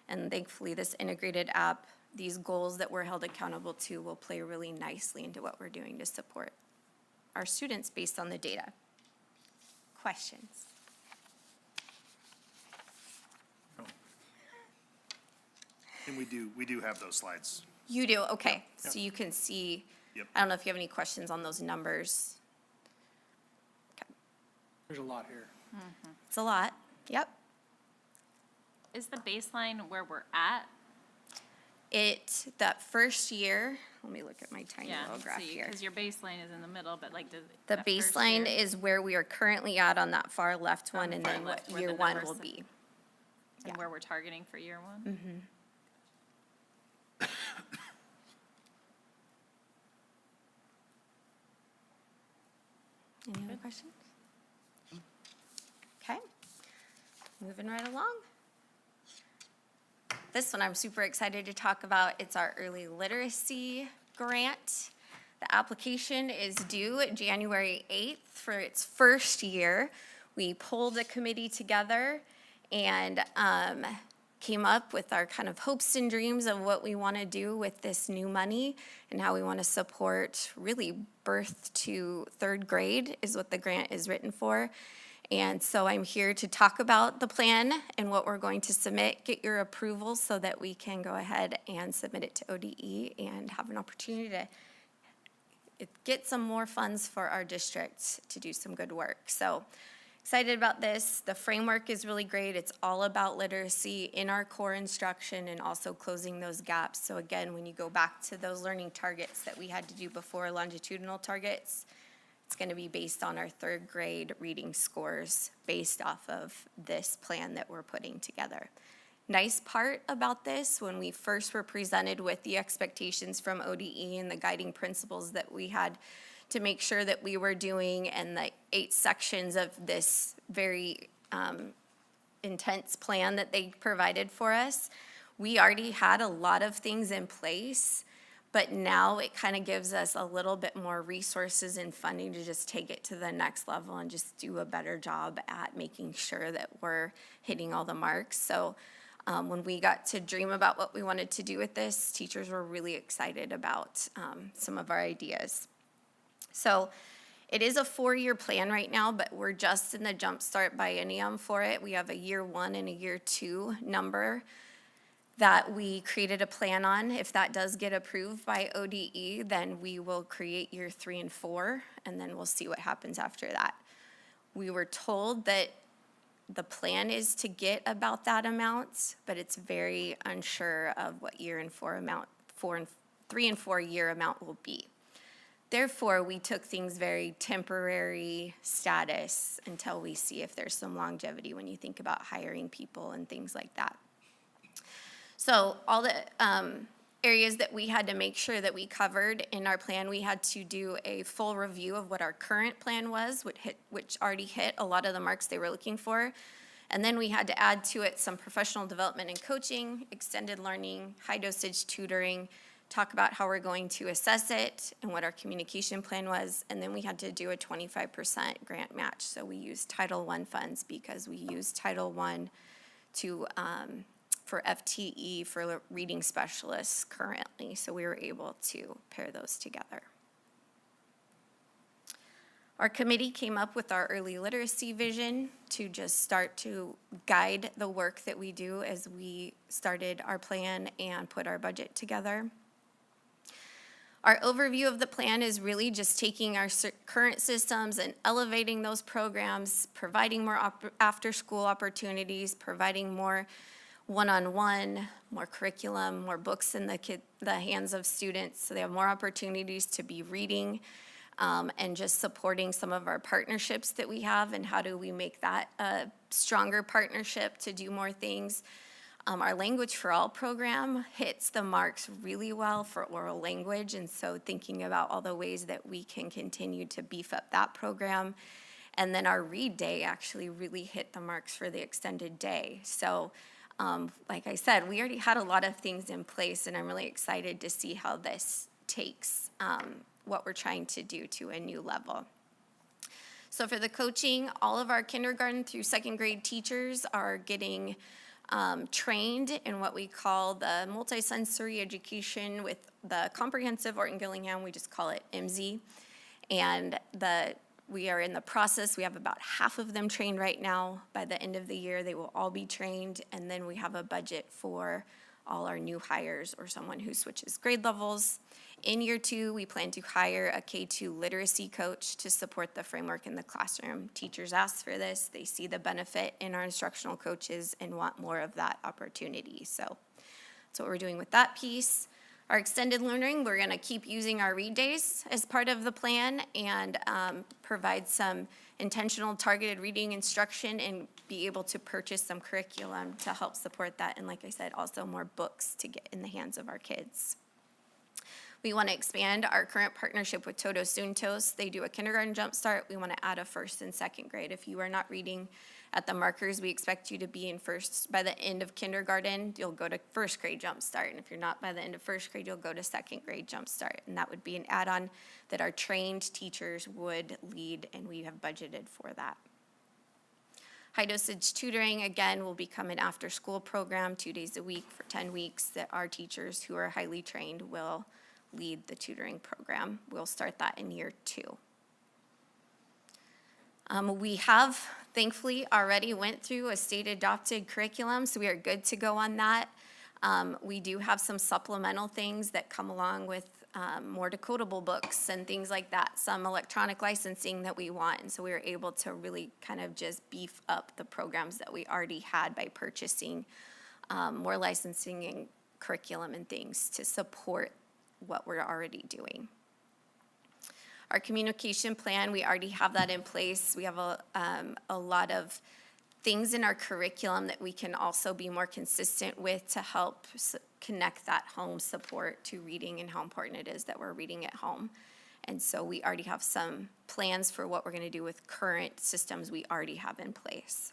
And thankfully, this integrated app, these goals that we're held accountable to, will play really nicely into what we're doing to support our students based on the data. Questions? And we do have those slides. You do, okay. Yep. So you can see, Yep. I don't know if you have any questions on those numbers. Okay. There's a lot here. It's a lot, yep. Is the baseline where we're at? That first year, let me look at my tiny Yeah, little graph here. because your baseline is in the middle, but like, does. The that first baseline year- is where we are currently at on that far left one, and far then what left, where year the one numbers will sit. be. And where we're targeting for year one? Mm-hmm. Any other questions? Okay, moving right along. This one I'm super excited to talk about. It's our early literacy grant. The application is due January 8th for its first year. We pulled a committee together and came up with our kind of hopes and dreams of what we want to do with this new money and how we want to support really birth to third grade is what the grant is written for. And so I'm here to talk about the plan and what we're going to submit, get your approval so that we can go ahead and submit it to ODE and have an opportunity to get some more funds for our district to do some good work. So excited about this. The framework is really great. It's all about literacy in our core instruction and also closing those gaps. So again, when you go back to those learning targets that we had to do before, longitudinal targets, it's going to be based on our third grade reading scores based off of this plan that we're putting together. Nice part about this, when we first were presented with the expectations from ODE and the guiding principles that we had to make sure that we were doing, and the 8 sections of this very intense plan that they provided for us, we already had a lot of things in place, but now it kind of gives us a little bit more resources and funding to just take it to the next level and just do a better job at making sure that we're hitting all the marks. So when we got to dream about what we wanted to do with this, teachers were really excited about some of our ideas. So it is a 4-year plan right now, but we're just in the Jumpstart Biennium for it. We have a year 1 and a year 2 number that we created a plan on. If that does get approved by ODE, then we will create year 3 and 4, and then we'll see what happens after that. We were told that the plan is to get about that amount, but it's very unsure of what year and 4 amount, 3 and 4 year amount will be. Therefore, we took things very temporary status until we see if there's some longevity when you think about hiring people and things like that. So all the areas that we had to make sure that we covered in our plan, we had to do a full review of what our current plan was, which already hit a lot of the marks they were looking for. And then we had to add to it some professional development and coaching, extended learning, high dosage tutoring, talk about how we're going to assess it and what our communication plan was. And then we had to do a 25% grant match. So we used Title I funds because we used Title I to for FTE for reading specialists currently. So we were able to pair those together. Our committee came up with our early literacy vision to just start to guide the work that we do as we started our plan and put our budget together. Our overview of the plan is really just taking our current systems and elevating those programs, providing more after-school opportunities, providing more one-on-one, more curriculum, more books in the hands of students, so they have more opportunities to be reading, and just supporting some of our partnerships that we have, and how do we make that a stronger partnership to do more things. Our Language for All program hits the marks really well for oral language, and so thinking about all the ways that we can continue to beef up that program. And then our Read Day actually really hit the marks for the extended day. So, like I said, we already had a lot of things in place, and I'm really excited to see how this takes what we're trying to do to a new level. So for the coaching, all of our kindergarten through second grade teachers are getting trained in what we call the multisensory education with the comprehensive Orton-Gillingham, we just call it MZ. And we are in the process, we have about half of them trained right now. By the end of the year, they will all be trained, and then we have a budget for all our new hires or someone who switches grade levels. In year 2, we plan to hire a K2 literacy coach to support the framework in the classroom. Teachers ask for this, they see the benefit in our instructional coaches and want more of that opportunity. So that's what we're doing with that piece. Our extended learning, we're gonna keep using our read days as part of the plan and provide some intentional targeted reading instruction and be able to purchase some curriculum to help support that. And like I said, also more books to get in the hands of our kids. We want to expand our current partnership with Todo Suntos. They do a kindergarten jumpstart. We want to add a first and second grade. If you are not reading at the markers, we expect you to be in first. By the end of kindergarten, you'll go to first grade jumpstart. And if you're not by the end of first grade, you'll go to second grade jumpstart. And that would be an add-on that our trained teachers would lead, and we have budgeted for that. High dosage tutoring, again, will become an after-school program 2 days a week for 10 weeks that our teachers who are highly trained will lead the tutoring program. We'll start that in year 2. We have, thankfully, already went through a state-adopted curriculum, so we are good to go on that. We do have some supplemental things that come along with more decodable books and things like that, some electronic licensing that we want, and so we were able to really kind of just beef up the programs that we already had by purchasing more licensing and curriculum and things to support what we're already doing. Our communication plan, we already have that in place. We have a lot of things in our curriculum that we can also be more consistent with to help connect that home support to reading and how important it is that we're reading at home. And so we already have some plans for what we're going to do with current systems we already have in place.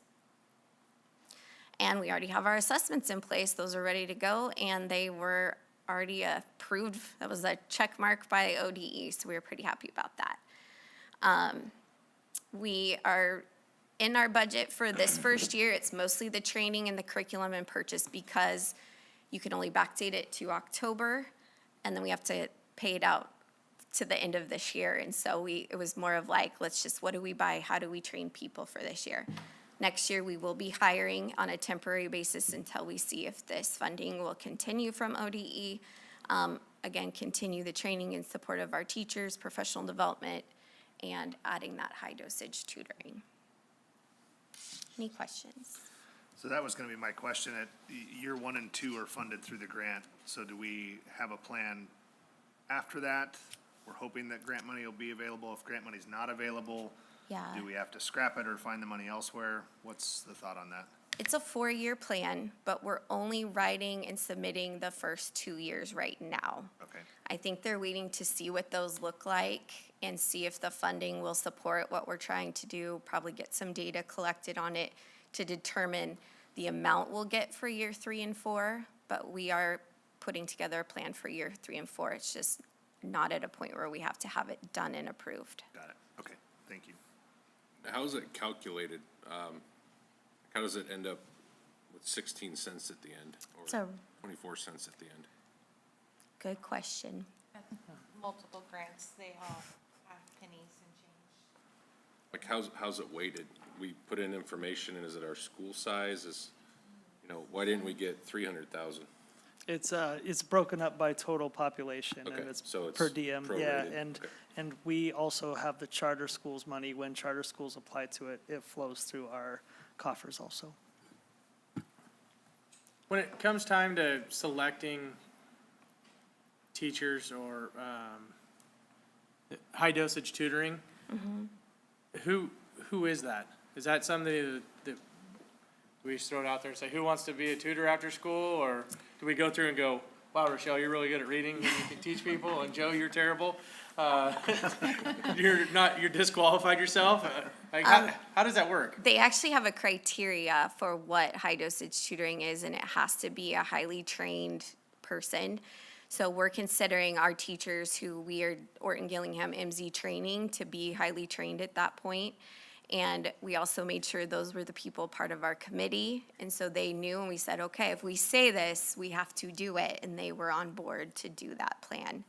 And we already have our assessments in place. Those are ready to go, and they were already approved. That was a check mark by ODE, so we were pretty happy about that. We are in our budget for this first year. It's mostly the training and the curriculum and purchase because you can only backdate it to October, and then we have to pay it out to the end of this year. And so it was more of like, let's just, what do we buy? How do we train people for this year? Next year, we will be hiring on a temporary basis until we see if this funding will continue from ODE. Again, continue the training in support of our teachers, professional development, and adding that high dosage tutoring. Any questions? So that was gonna be my question. Year 1 and 2 are funded through the grant, so do we have a plan after that? We're hoping that grant money will be available. If grant money's not available, Yeah. do we have to scrap it or find the money elsewhere? What's the thought on that? It's a 4-year plan, but we're only writing and submitting the first 2 years right now. Okay. I think they're waiting to see what those look like and see if the funding will support what we're trying to do, probably get some data collected on it to determine the amount we'll get for year 3 and 4, but we are putting together a plan for year 3 and 4. It's just not at a point where we have to have it done and approved. Got it. Okay, thank you. How is it calculated? How does it end up with 16 cents at the end So, or 24 cents at the end? good question. Multiple grants, they all have pennies and change. Like how's it weighted? We put in information and is it our school size? Why didn't we get 300,000? It's broken up by total population, and Okay, it's so it's per diem, yeah, prorated, and, okay. and we also have the charter schools money. When charter schools apply to it, it flows through our coffers also. When it comes time to selecting teachers or high dosage tutoring, who is that? Is that somebody that we just throw it out there and say, who wants to be a tutor after school? Or do we go through and go, wow, Rochelle, you're really good at reading and you can teach people, and Joe, you're terrible. You're disqualified yourself. Like, how does that work? They actually have a criteria for what high dosage tutoring is, and it has to be a highly trained person. So we're considering our teachers who we are Orton Gillingham MZ training to be highly trained at that point. And we also made sure those were the people part of our committee. And so they knew, and we said, okay, if we say this, we have to do it. And they were on board to do that plan.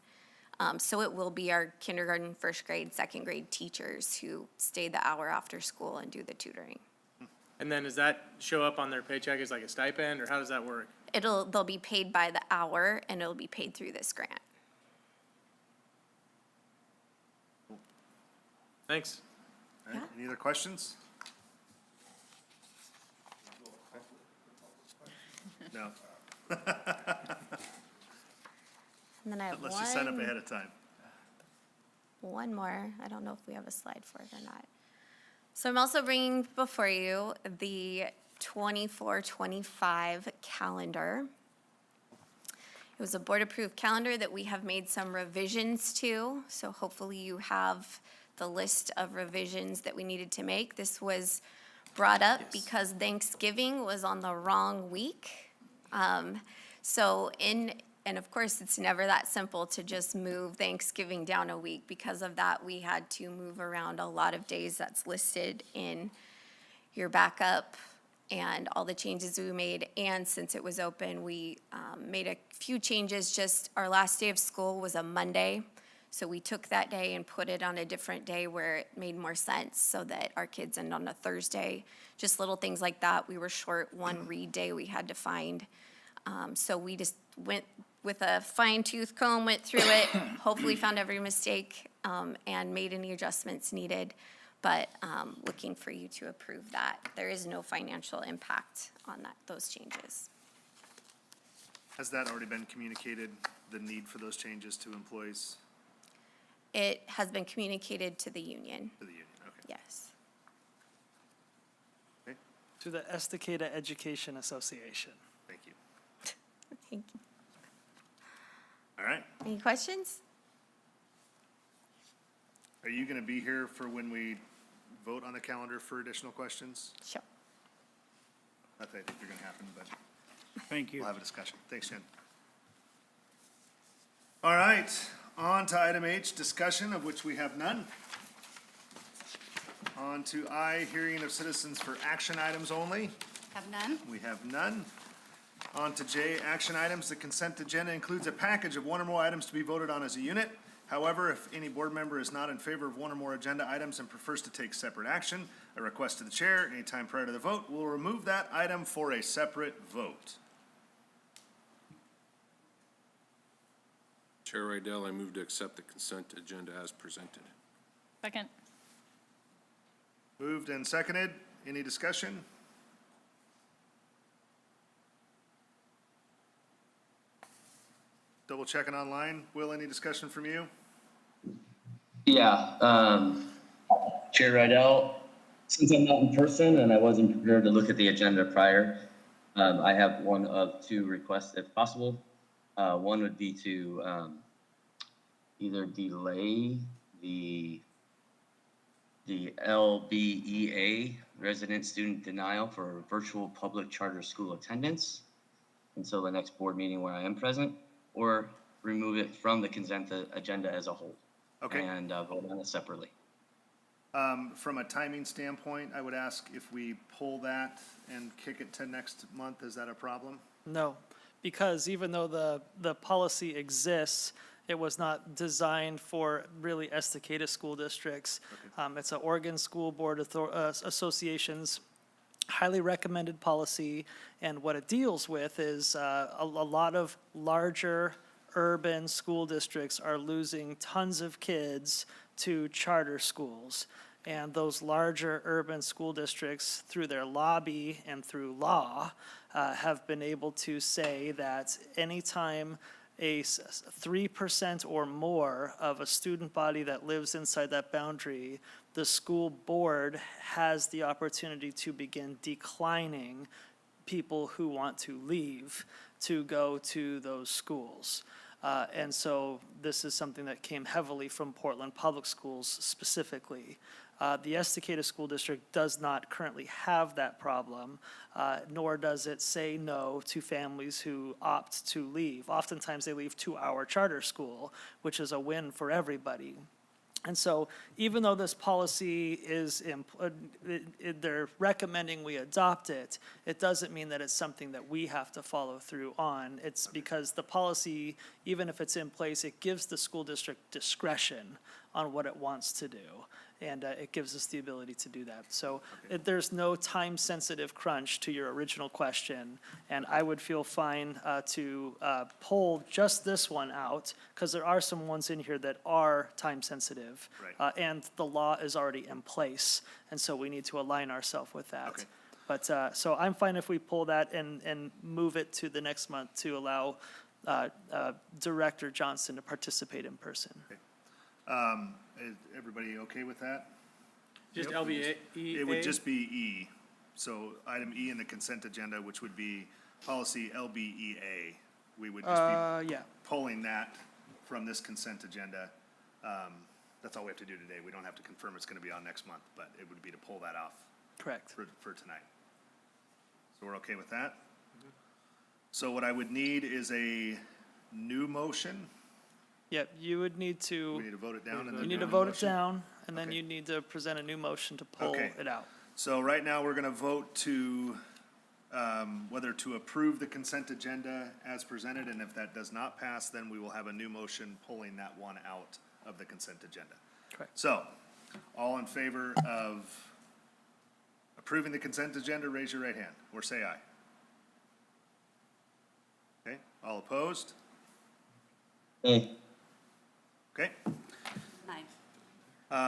So it will be our kindergarten, first grade, second grade teachers who stay the hour after school and do the tutoring. And then does that show up on their paycheck as like a stipend, or how does that work? They'll be paid by the hour, and it'll be paid through this grant. Thanks. All right, any other questions? No, And then I have unless you sign up ahead of time. one more. I don't know if we have a slide for it or not. So I'm also bringing before you the 24-25 calendar. It was a board-approved calendar that we have made some revisions to, so hopefully you have the list of revisions that we needed to make. This was brought up because Thanksgiving was on the wrong week. And of course, it's never that simple to just move Thanksgiving down a week. Because of that, we had to move around a lot of days that's listed in your backup and all the changes we made. And since it was open, we made a few changes. Just our last day of school was a Monday. So we took that day and put it on a different day where it made more sense so that our kids end on a Thursday. Just little things like that. We were short one read day we had to find. So we just went with a fine-tooth comb, went through it, hopefully found every mistake, and made any adjustments needed. But looking for you to approve that. There is no financial impact on those changes. Has that already been communicated, the need for those changes to employees? It has been communicated to the union, To the union, okay. yes. Okay, To the Estacada Education Association. thank you. Thank you. All right, Any questions? are you gonna be here for when we vote on the calendar for additional questions? Sure. Not that I think they're gonna happen, but Thank you. we'll have a discussion. Thanks, Jen. All right, on to item H, discussion, of which we have none. On to I, hearing of citizens for action items only. Have none? We have none. On to J, action items. The consent agenda includes a package of one or more items to be voted on as a unit. However, if any board member is not in favor of one or more agenda items and prefers to take separate action, a request to the chair anytime prior to the vote will remove that item for a separate vote. Chair Rydell, I move to accept the consent agenda as presented. Second. Moved and seconded. Any discussion? Double checking online. Will, any discussion from you? Yeah, Chair Rydell, since I'm not in person and I wasn't prepared to look at the agenda prior, I have one of two requests if possible. One would be to either delay the LBEA, resident student denial for virtual public charter school attendance until the next board meeting where I am present, or remove it from the consent agenda as a whole. Okay. And vote on it separately. From a timing standpoint, I would ask if we pull that and kick it to next month, is that a problem? No, because even though the policy exists, it was not designed for really Estacada school districts. It's an Oregon School Board Associations highly recommended policy, and what it deals with is a lot of larger urban school districts are losing tons of kids to charter schools. And those larger urban school districts, through their lobby and through law, have been able to say that anytime a 3% or more of a student body that lives inside that boundary, the school board has the opportunity to begin declining people who want to leave to go to those schools. And so this is something that came heavily from Portland Public Schools specifically. The Estacada School District does not currently have that problem, nor does it say no to families who opt to leave. Oftentimes they leave to our charter school, which is a win for everybody. And so even though this policy is, they're recommending we adopt it, it doesn't mean that it's something that we have to follow through on. It's because the policy, even if it's in place, it gives the school district discretion on what it wants to do. And it gives us the ability to do that. So there's no time-sensitive crunch to your original question, and I would feel fine to pull just this one out, because there are some ones in here that are time-sensitive. Right. And the law is already in place, and so we need to align ourselves with that. Okay. But, so I'm fine if we pull that and move it to the next month to allow Director Johnson to participate in person. Is everybody okay with that? Just LBA. It would just be E. So item E in the consent agenda, which would be policy LBEA. We would just be Yeah, pulling that from this consent agenda. That's all we have to do today. We don't have to confirm it's gonna be on next month, but it would be to pull that off correct. for tonight. So we're okay with that? So what I would need is a new motion. Yep, you would need to. We need to vote it down and then. You need do to a vote it motion? down, and then Okay. you need to present a new motion to pull Okay. it out. So right now, we're gonna vote to, whether to approve the consent agenda as presented, and if that does not pass, then we will have a new motion pulling that one out of the consent agenda. Correct. So, all in favor of approving the consent agenda, raise your right hand, or say aye. Okay, all opposed? Hey, Okay.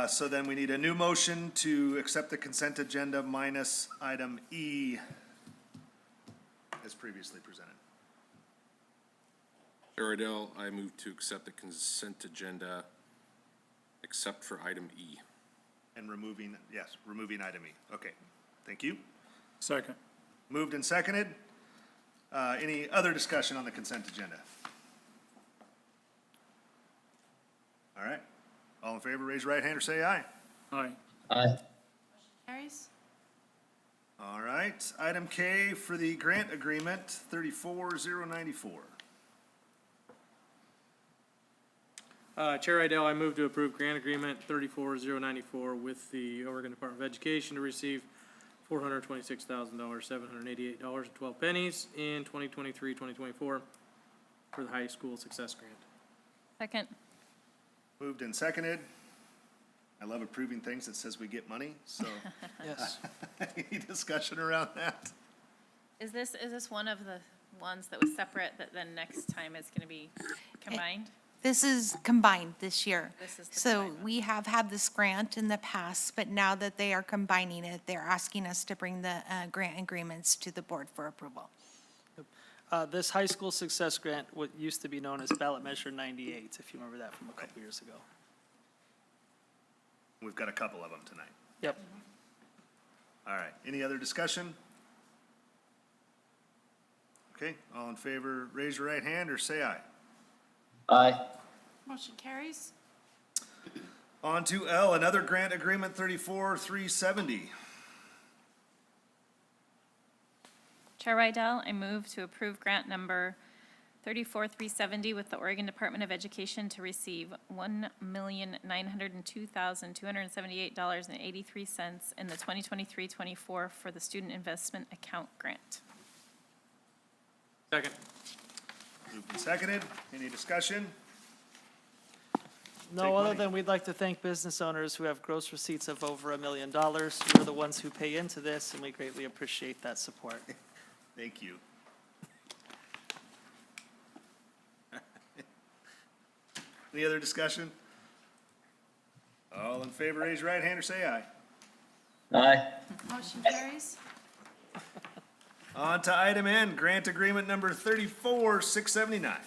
So then we need a new motion to accept the consent agenda minus item E as previously presented. Chair Idell, I move to accept the consent agenda except for item E. And removing, yes, removing item E. Okay, thank you. Second. Moved and seconded. Any other discussion on the consent agenda? All right. All in favor, raise your right hand or say aye. Aye. aye. Carries? All right. Item K for the grant agreement, 34094. Chair Idell, I move to approve grant agreement 34094 with the Oregon Department of Education to receive $426,000, $788.12 in 2023-2024 for the high school success grant. Second. Moved and seconded. I love approving things that says we get money, so Yes. any discussion around that? Is this one of the ones that was separate that then next time is gonna be combined? This is combined this year. This is the So combined one. we have had this grant in the past, but now that they are combining it, they're asking us to bring the grant agreements to the board for approval. This high school success grant, what used to be known as ballot measure 98, if you remember that from a couple years ago. We've got a couple of them tonight. Yep. All right, any other discussion? Okay, all in favor, raise your right hand or say aye. Aye. Motion carries? On to L, another grant agreement 34370. Chair Rydell, I move to approve grant number 34370 with the Oregon Department of Education to receive $1,902,278.83 in the 2023-24 for the Student Investment Account Grant. Second. Moved and seconded, any discussion? No, other than we'd like to thank business owners who have gross receipts of over $1 million. You're the ones who pay into this, and we greatly appreciate that support. Thank you. Any other discussion? All in favor, raise your right hand or say aye. Aye. Motion carries. On to item N, grant agreement number 34,679.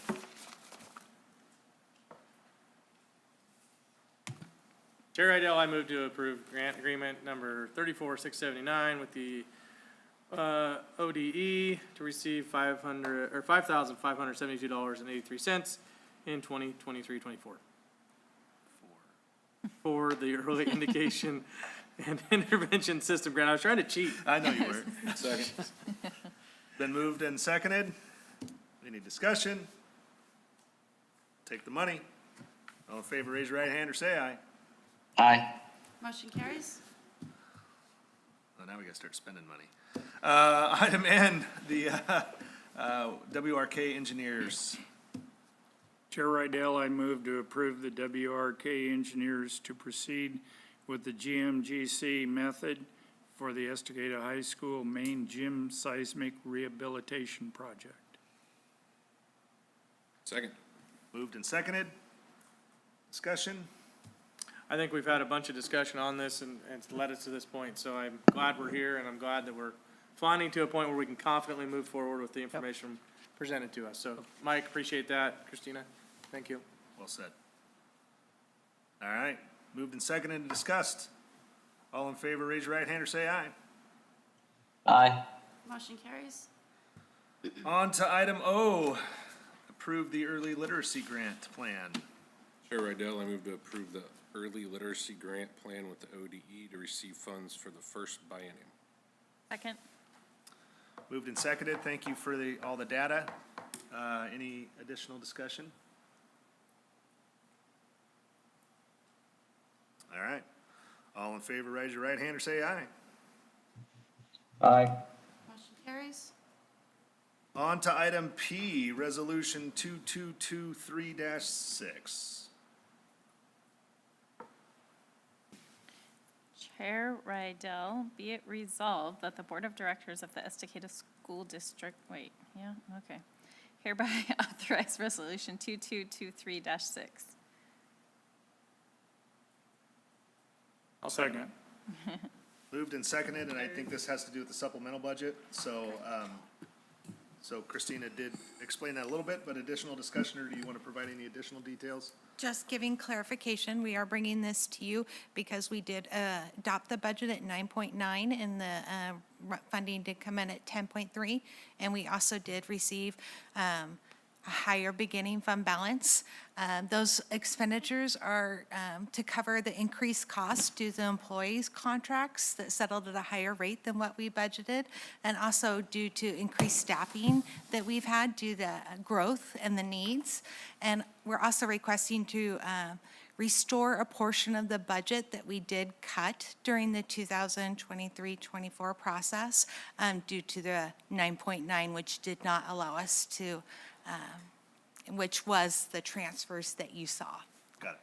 Chair Idell, I move to approve grant agreement number 34,679 with the ODE to receive $5,572.83 in 2023-24 for the early indication and intervention system grant. I was trying to cheat. I know you were. Second. Been moved and seconded. Any discussion? Take the money. All in favor, raise your right hand or say aye. Aye. Motion carries. Oh, now we gotta start spending money. Item N, the WRK engineers. Chair Rydell, I move to approve the WRK engineers to proceed with the GMGC method for the Estacada High School main gym seismic rehabilitation project. Second. Moved and seconded. Discussion? I think we've had a bunch of discussion on this and it's led us to this point, so I'm glad we're here and I'm glad that we're finding to a point where we can confidently move forward with the information presented to us. So, Mike, appreciate that. Christina, thank you. Well said. All right, moved and seconded and discussed. All in favor, raise your right hand or say aye. Aye. Motion carries. On to item O, approve the early literacy grant plan. Chair Rydell, I move to approve the early literacy grant plan with the ODE to receive funds for the first biennium. Second. Moved and seconded. Thank you for all the data. Any additional discussion? All right. All in favor, raise your right hand or say aye. Aye. Motion carries. On to item P, resolution 2223-6. Chair Rydell, be it resolved that the Board of Directors of the Estacada School District, okay, hereby authorize Resolution 2223-6. I'll second. Moved and seconded, and I think this has to do with the supplemental budget. So Christina did explain that a little bit, but additional discussion, or do you want to provide any additional details? Just giving clarification, we are bringing this to you because we did adopt the budget at 9.9 and the funding did come in at 10.3. And we also did receive a higher beginning fund balance. Those expenditures are to cover the increased costs due to the employees' contracts that settled at a higher rate than what we budgeted, and also due to increased staffing that we've had due to growth and the needs. And we're also requesting to restore a portion of the budget that we did cut during the 2023-24 process due to the 9.9, which did not allow us to which was the transfers that you saw. Got it.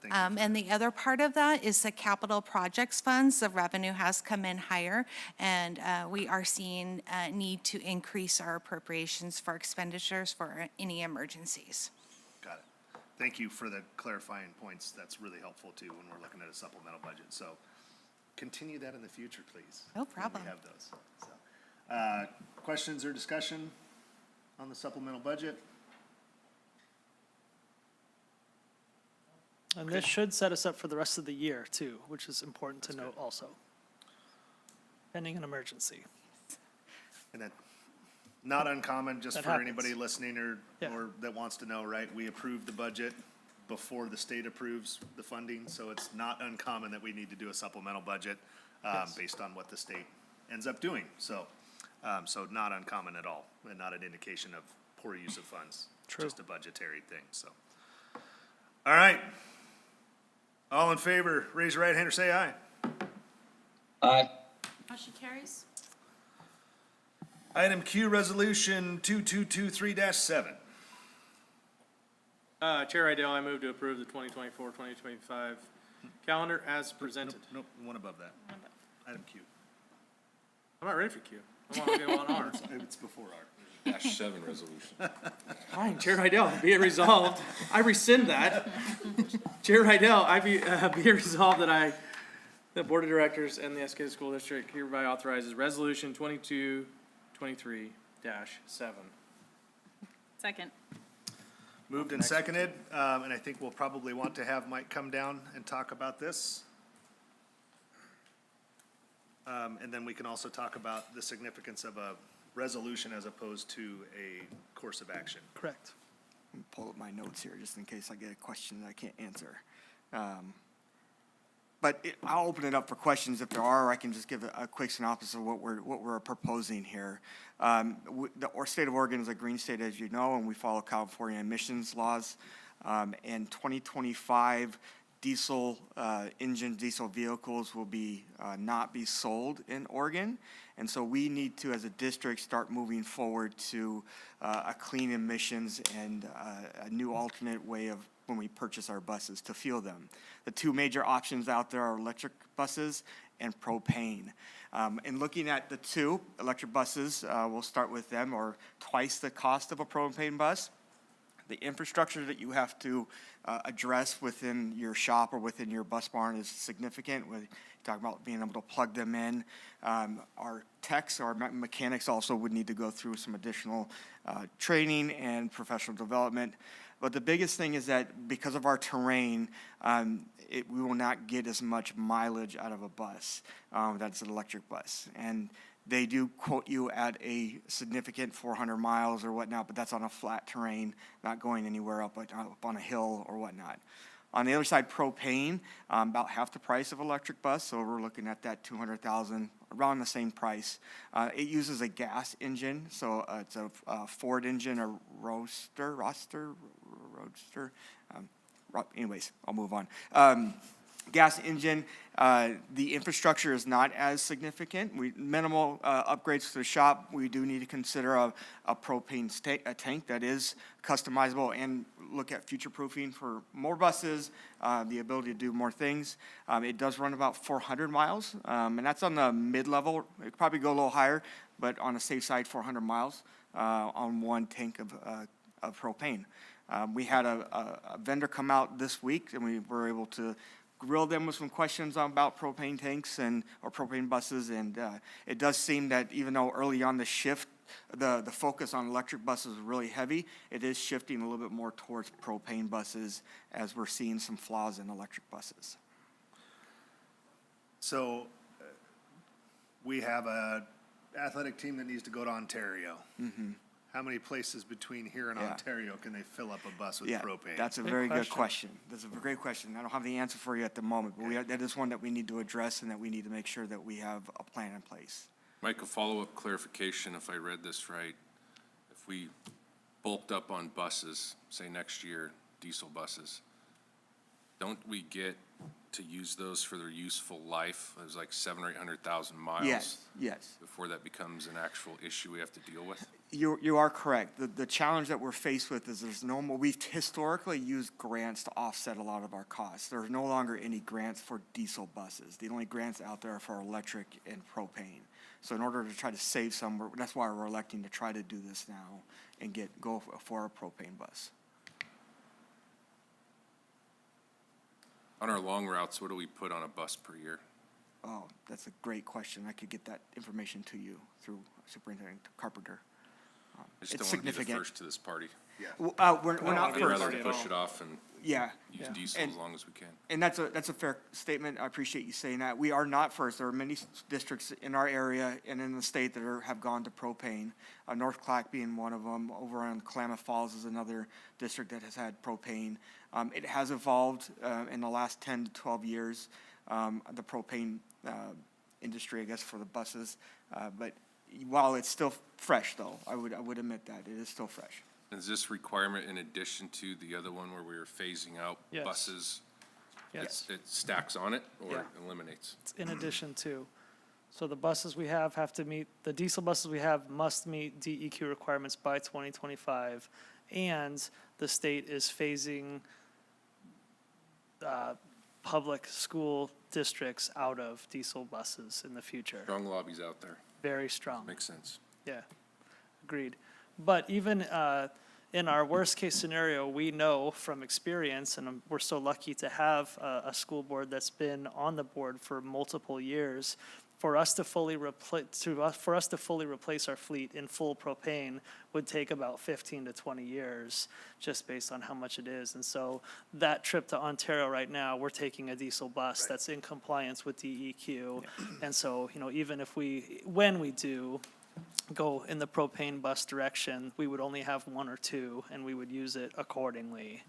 Thank you. And the other part of that is the capital projects funds. The revenue has come in higher, and we are seeing a need to increase our appropriations for expenditures for any emergencies. Got it. Thank you for the clarifying points. That's really helpful too when we're looking at a supplemental budget. So continue that in the future, please. No when problem. we have those. So, questions or discussion on the supplemental budget? And this should set us up for the rest of the year too, which is important to note also. Pending an emergency. And then, not uncommon, just That for happens. anybody listening or Yeah. that wants to know, right? We approve the budget before the state approves the funding, so it's not uncommon that we need to do a supplemental budget based on what the state ends up doing. So, so not uncommon at all, and not an indication of poor use of funds. True. Just a budgetary thing, so. All right. All in favor, raise your right hand or say aye. Aye. Motion carries. Item Q, resolution 2223-7. Chair Idell, I move to approve the 2024-2025 calendar as presented. Nope, one above that. Item Q. I'm not ready for Q. I want to go on R. It's before R. -7 resolution. Fine, Chair Idell, be it resolved. I rescind that. Chair Idell, be it resolved that the Board of Directors and the Estacada School District hereby authorizes Resolution 2223-7. Second. Moved and seconded, and I think we'll probably want to have Mike come down and talk about this. And then we can also talk about the significance of a resolution as opposed to a course of action. Correct. Let me pull up my notes here just in case I get a question that I can't answer. I'll open it up for questions if there are, or I can just give a quick synopsis of what we're proposing here. The state of Oregon is a green state, as you know, and we follow California emissions laws. In 2025, diesel vehicles will not be sold in Oregon. And so we need to, as a district, start moving forward to a clean emissions and a new alternate way of when we purchase our buses to fuel them. The two major options out there are electric buses and propane. In looking at the two electric buses, we'll start with them, or twice the cost of a propane bus. The infrastructure that you have to address within your shop or within your bus barn is significant. We're talking about being able to plug them in. Our techs, our mechanics also would need to go through some additional training and professional development. But the biggest thing is that because of our terrain, we will not get as much mileage out of a bus that's an electric bus. And they do quote you at a significant 400 miles or whatnot, but that's on a flat terrain, not going anywhere up on a hill or whatnot. On the other side, propane, about half the price of electric bus, so we're looking at that $200,000, around the same price. It uses a gas engine, so it's a Ford engine, a Roadster. Anyways, I'll move on. Gas engine, the infrastructure is not as significant. Minimal upgrades to the shop. We do need to consider a propane tank that is customizable and look at future proofing for more buses, the ability to do more things. It does run about 400 miles, and that's on the mid-level. It could probably go a little higher, but on the safe side, 400 miles on one tank of propane. We had a vendor come out this week, and we were able to grill them with some questions about propane tanks or propane buses, and it does seem that even though early on the shift, the focus on electric buses was really heavy, it is shifting a little bit more towards propane buses as we're seeing some flaws in electric buses. So we have a athletic team that needs to go to Ontario. Mm-hmm. How many places between here and Ontario can they fill up a bus with propane? That's a very good question. That's a great question. I don't have the answer for you at the moment, but that is one that we need to address and that we need to make sure that we have a plan in place. Mike, a follow-up clarification, if I read this right. If we bulked up on buses, say next year, diesel buses, don't we get to use those for their useful life? There's like 700,000 or 800,000 miles. Yes. Before that becomes an actual issue we have to deal with? You are correct. The challenge that we're faced with is there's no more, we've historically used grants to offset a lot of our costs. There's no longer any grants for diesel buses. The only grants out there are for electric and propane. So in order to try to save some, that's why we're electing to try to do this now and go for a propane bus. On our long routes, what do we put on a bus per year? Oh, that's a great question. I could get that information to you through Superintendent Carpenter. I just It's don't want to be the significant. first to this party. We're not I'd first. rather push it off and use diesel And- as long as we can. And that's a fair statement. I appreciate you saying that. We are not first. There are many districts in our area and in the state that have gone to propane. North Clack being one of them. Over on Klamath Falls is another district that has had propane. It has evolved in the last 10 to 12 years, the propane industry, I guess, for the buses. But while it's still fresh, though, I would admit that it is still fresh. Is this requirement in addition to the other one where we were phasing out Yes. buses? Yes. It stacks on it or Yeah. eliminates? It's in addition to. So the buses we have to meet, the diesel buses we have must meet DEQ requirements by 2025. and the state is phasing public school districts out of diesel buses in the future. Strong lobbies out there. Very strong. Makes sense. Yeah, agreed. But even in our worst-case scenario, we know from experience, and we're so lucky to have a school board that's been on the board for multiple years, for us to fully replace our fleet in full propane would take about 15 to 20 years, just based on how much it is. And so that trip to Ontario right now, we're taking a diesel bus that's in compliance with DEQ. And so, even if when we do go in the propane bus direction, we would only have one or two, and we would use it accordingly,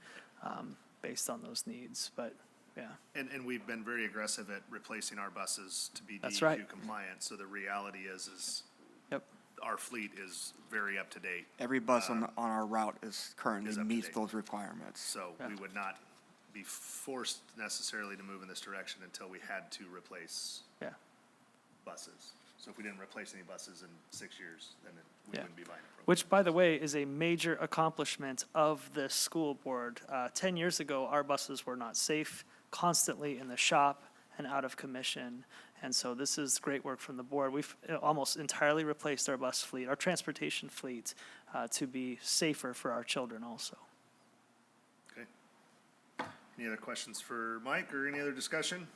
based on those needs. But yeah. And we've been very aggressive at replacing our buses to be That's right. DEQ compliant, so the reality is Yep. our fleet is very up to date. Every bus on our route is currently Is up to meets date. those requirements. So we would not be forced necessarily to move in this direction until we had to replace Yeah. buses. So if we didn't replace any buses in 6 years, then we Yeah. wouldn't be buying a propane. Which, by the way, is a major accomplishment of this school board. 10 years ago, our buses were not safe, constantly in the shop and out of commission. And so this is great work from the board. We've almost entirely replaced our bus fleet, our transportation fleet, to be safer for our children also. Okay. Any other questions for Mike or any other discussion?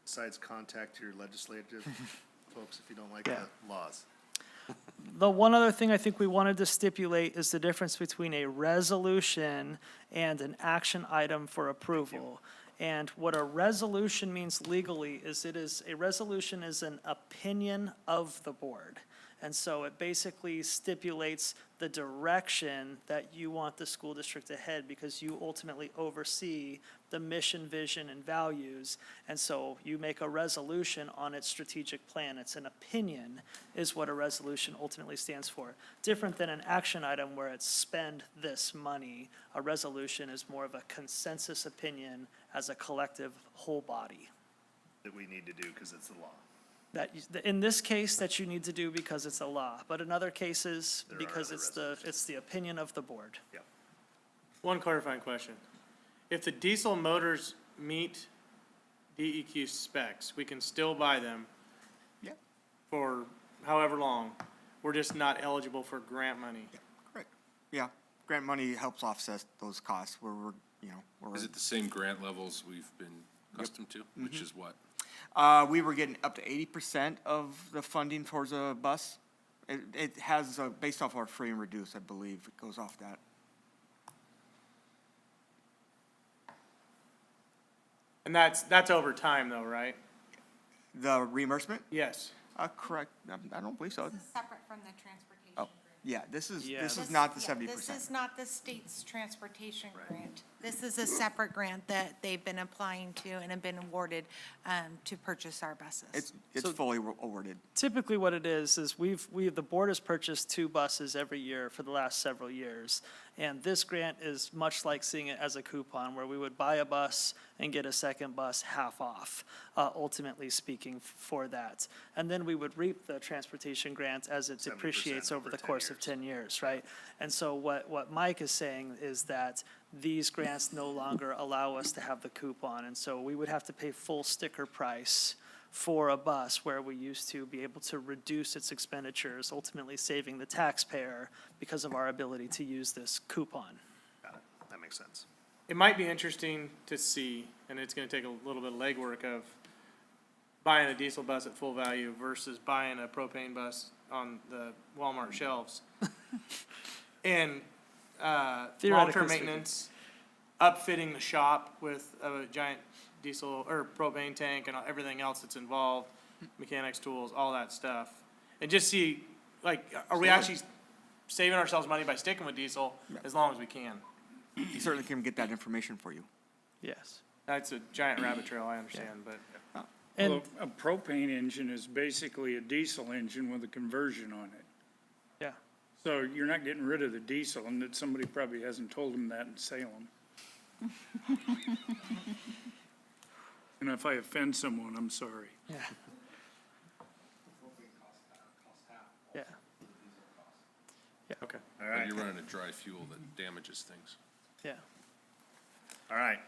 Besides contact your legislative folks if you don't like Yeah. the laws. The one other thing I think we wanted to stipulate is the difference between a resolution and an action item for approval. And what a resolution means legally is a resolution is an opinion of the board. And so it basically stipulates the direction that you want the school district to head, because you ultimately oversee the mission, vision, and values. And so you make a resolution on its strategic plan. It's an opinion is what a resolution ultimately stands for. Different than an action item where it's spend this money. A resolution is more of a consensus opinion as a collective whole body. That we need to do because it's the law. In this case, that you need to do because it's a law, but in other cases, There are because other it's the opinion of the board. One clarifying question. If the diesel motors meet DEQ specs, we can still buy them Yeah. for however long. We're just not eligible for grant money. Correct. Yeah, grant money helps offset those costs where we're. Is it the same grant levels we've been accustomed to, which is what? We were getting up to 80% of the funding towards a bus. It has, based off our free and reduce, I believe, it goes off that. And that's over time though, right? The reimbursement? Yes. Correct. I don't believe so. This is separate from the transportation Oh, grant. yeah, this is This- not the Yeah, 70%. This is not the state's transportation grant. This is a separate grant that they've been applying to and have been awarded to purchase our buses. It's fully awarded. Typically what it is the board has purchased 2 buses every year for the last several years. And this grant is much like seeing it as a coupon, where we would buy a bus and get a second bus half off, ultimately speaking for that. And then we would reap the transportation grant as it 70% depreciates over over the 10 course of years. 10 years, right? And so what Mike is saying is that these grants no longer allow us to have the coupon. And so we would have to pay full sticker price for a bus, where we used to be able to reduce its expenditures, ultimately saving the taxpayer because of our ability to use this coupon. Got it. That makes sense. It might be interesting to see, and it's gonna take a little bit of legwork of buying a diesel bus at full value versus buying a propane bus on the Walmart shelves. And, Theoretically long-term speaking. maintenance, upfitting the shop with a giant diesel or propane tank and everything else that's involved, mechanics, tools, all that stuff. And just see, like, are we actually saving ourselves money by sticking with diesel as long as we can? You certainly can get that information for you. Yes. That's a giant rabbit trail, I understand, but. And Well, a propane engine is basically a diesel engine with a conversion on it. yeah. So you're not getting rid of the diesel, and that somebody probably hasn't told them that in Salem. And if I offend someone, I'm sorry. Yeah. Yeah. Okay. All But right, you're running a dry fuel that damages things. Yeah, all right,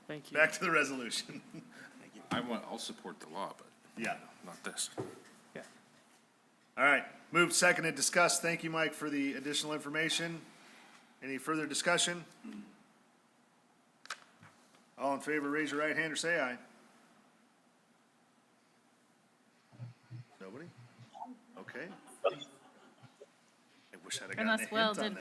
thank you. back to the resolution. I'll support the law, but Yeah, not this. Yeah. all right, moved, seconded, discussed. Thank you, Mike, for the additional information. Any further discussion? All in favor, raise your right hand or say aye. Nobody? Okay. I wish I'd have gotten a Unless hint Will, on did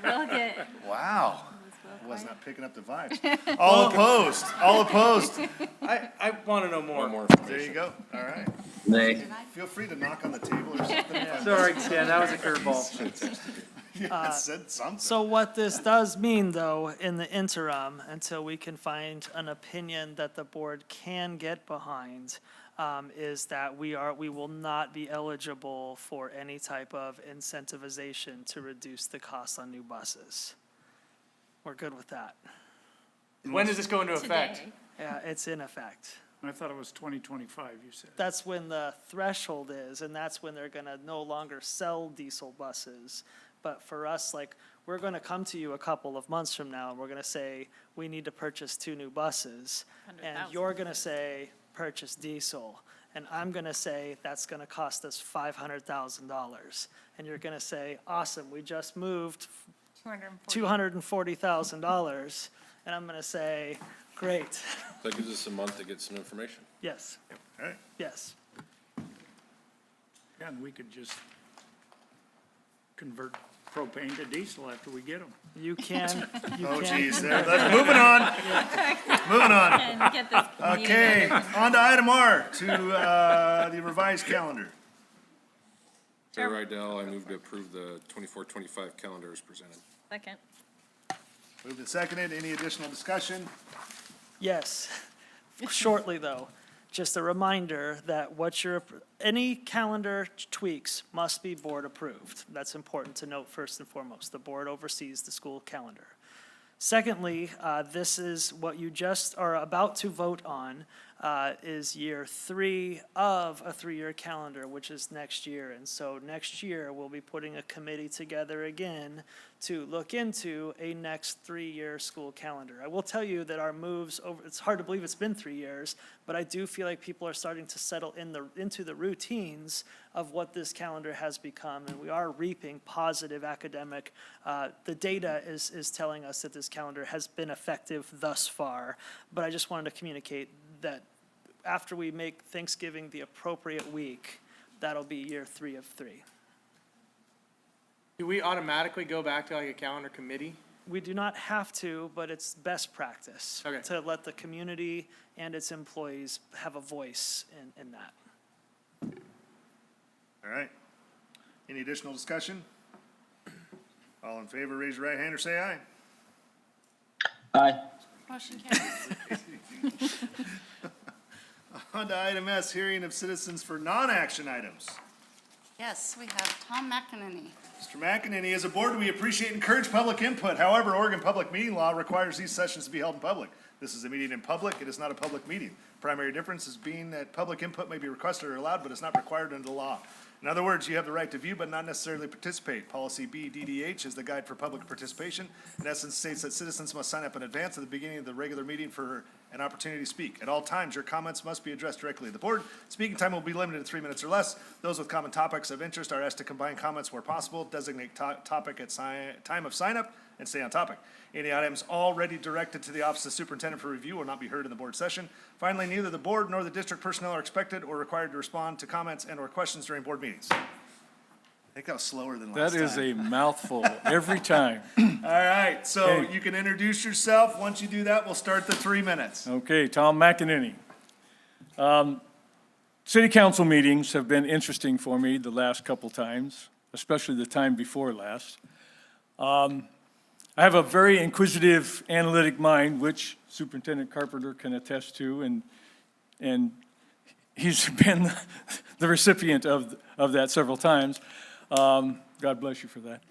that. Will get? Wow, was I Will was quiet? not picking up the vibes. All opposed, all opposed. I want to know more. One more There you information. go, all right. Nay. Feel free to knock on the table or something. if I Sorry, missed Ken, that was a curveball. Yeah, it said something. So what this does mean, though, in the interim, until we can find an opinion that the board can get behind, is that we will not be eligible for any type of incentivization to reduce the cost on new buses. We're good with that. When does this go into effect? Today. Yeah, it's in effect. I thought it was 2025, you said. That's when the threshold is, and that's when they're gonna no longer sell diesel buses. But for us, like, we're gonna come to you a couple of months from now, and we're gonna say, we need to purchase 2 new buses. And 100,000. you're gonna say, purchase diesel. And I'm gonna say, that's gonna cost us $500,000. And you're gonna say, awesome, we just moved $240,000. And I'm gonna say, great, That gives us a month to get some information. yes, All right, yes. Yeah, and we could just convert propane to diesel after we get them. You can, you oh can. geez, there, let's, moving on. Moving on. And get this meeting Okay, over. on to item R, to, the revised calendar. Chair Rydell, I move to approve the 24-25 calendar as presented. Second. Moved and seconded, any additional discussion? Yes. Shortly, though, just a reminder that any calendar tweaks must be board approved. That's important to note first and foremost. The board oversees the school calendar. Secondly, this is what you just are about to vote on, is year 3 of a 3-year calendar, which is next year. And so next year, we'll be putting a committee together again to look into a next 3-year school calendar. I will tell you that our moves over, it's hard to believe it's been 3 years, but I do feel like people are starting to settle into the routines of what this calendar has become, and we are reaping positive academic. The data is telling us that this calendar has been effective thus far, but I just wanted to communicate that after we make Thanksgiving the appropriate week, that'll be year 3 of 3. Do we automatically go back to like a calendar committee? We do not have to, but it's best practice Okay. to let the community and its employees have a voice in that. All right. Any additional discussion? All in favor, raise your right hand or say aye. Aye. Motion carries. On to item S, hearing of citizens for non-action items. Yes, we have Tom McEnany. Mr. McEnany, as a board, we appreciate and encourage public input. However, Oregon Public Meeting Law requires these sessions to be held in public. This is a meeting in public. It is not a public meeting. Primary difference is being that public input may be requested or allowed, but it's not required under the law. In other words, you have the right to view but not necessarily participate. Policy BDDH is the guide for public participation. In essence, states that citizens must sign up in advance at the beginning of the regular meeting for an opportunity to speak. At all times, your comments must be addressed directly to the board. Speaking time will be limited to 3 minutes or less. Those with common topics of interest are asked to combine comments where possible, designate topic at time of sign up, and stay on topic. Any items already directed to the Office of Superintendent for review will not be heard in the board session. Finally, neither the board nor the district personnel are expected or required to respond to comments and/or questions during board meetings. I think that was slower than last That time. is a mouthful every time. All right, so Okay. you can introduce yourself. Once you do that, we'll start the 3 minutes. Okay, Tom McEnany. City council meetings have been interesting for me the last couple times, especially the time before last. I have a very inquisitive, analytic mind, which Superintendent Carpenter can attest to, and he's been the recipient of that several times. God bless you for that.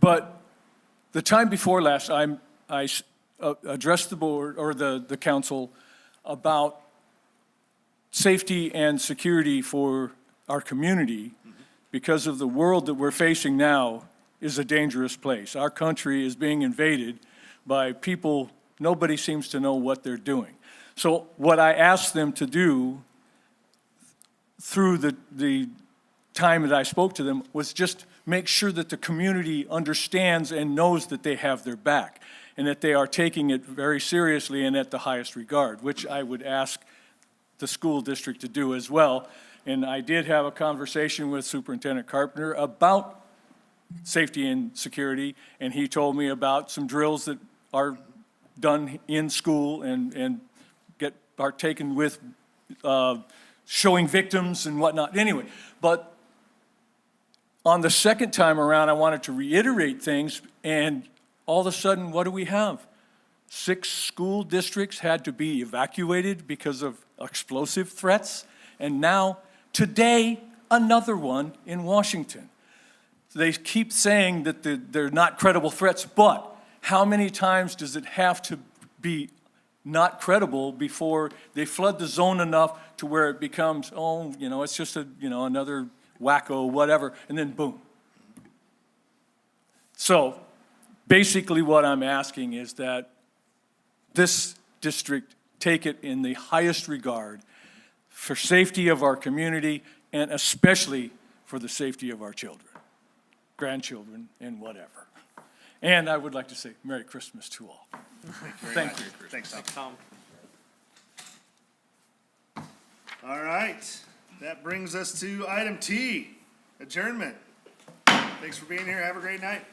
But the time before last, I addressed the board, or the council, about safety and security for our community because of the world that we're facing now, is a dangerous place. Our country is being invaded by people, nobody seems to know what they're doing. So what I asked them to do through the time that I spoke to them was just make sure that the community understands and knows that they have their back and that they are taking it very seriously and at the highest regard, which I would ask the school district to do as well. And I did have a conversation with Superintendent Carpenter about safety and security, and he told me about some drills that are done in school and are taken with showing victims and whatnot. Anyway, but on the second time around, I wanted to reiterate things, and all of a sudden, what do we have? 6 school districts had to be evacuated because of explosive threats, and now, today, another one in Washington. They keep saying that they're not credible threats, but how many times does it have to be not credible before they flood the zone enough to where it becomes, oh, you know, it's just another wacko, whatever, and then boom. So basically what I'm asking is that this district take it in the highest regard for safety of our community and especially for the safety of our children, grandchildren, and whatever. And I would like to say Merry Christmas to all. Thank you. Thanks, Tom. Tom. All right, that brings us to item T, adjournment. Thanks for being here. Have a great night.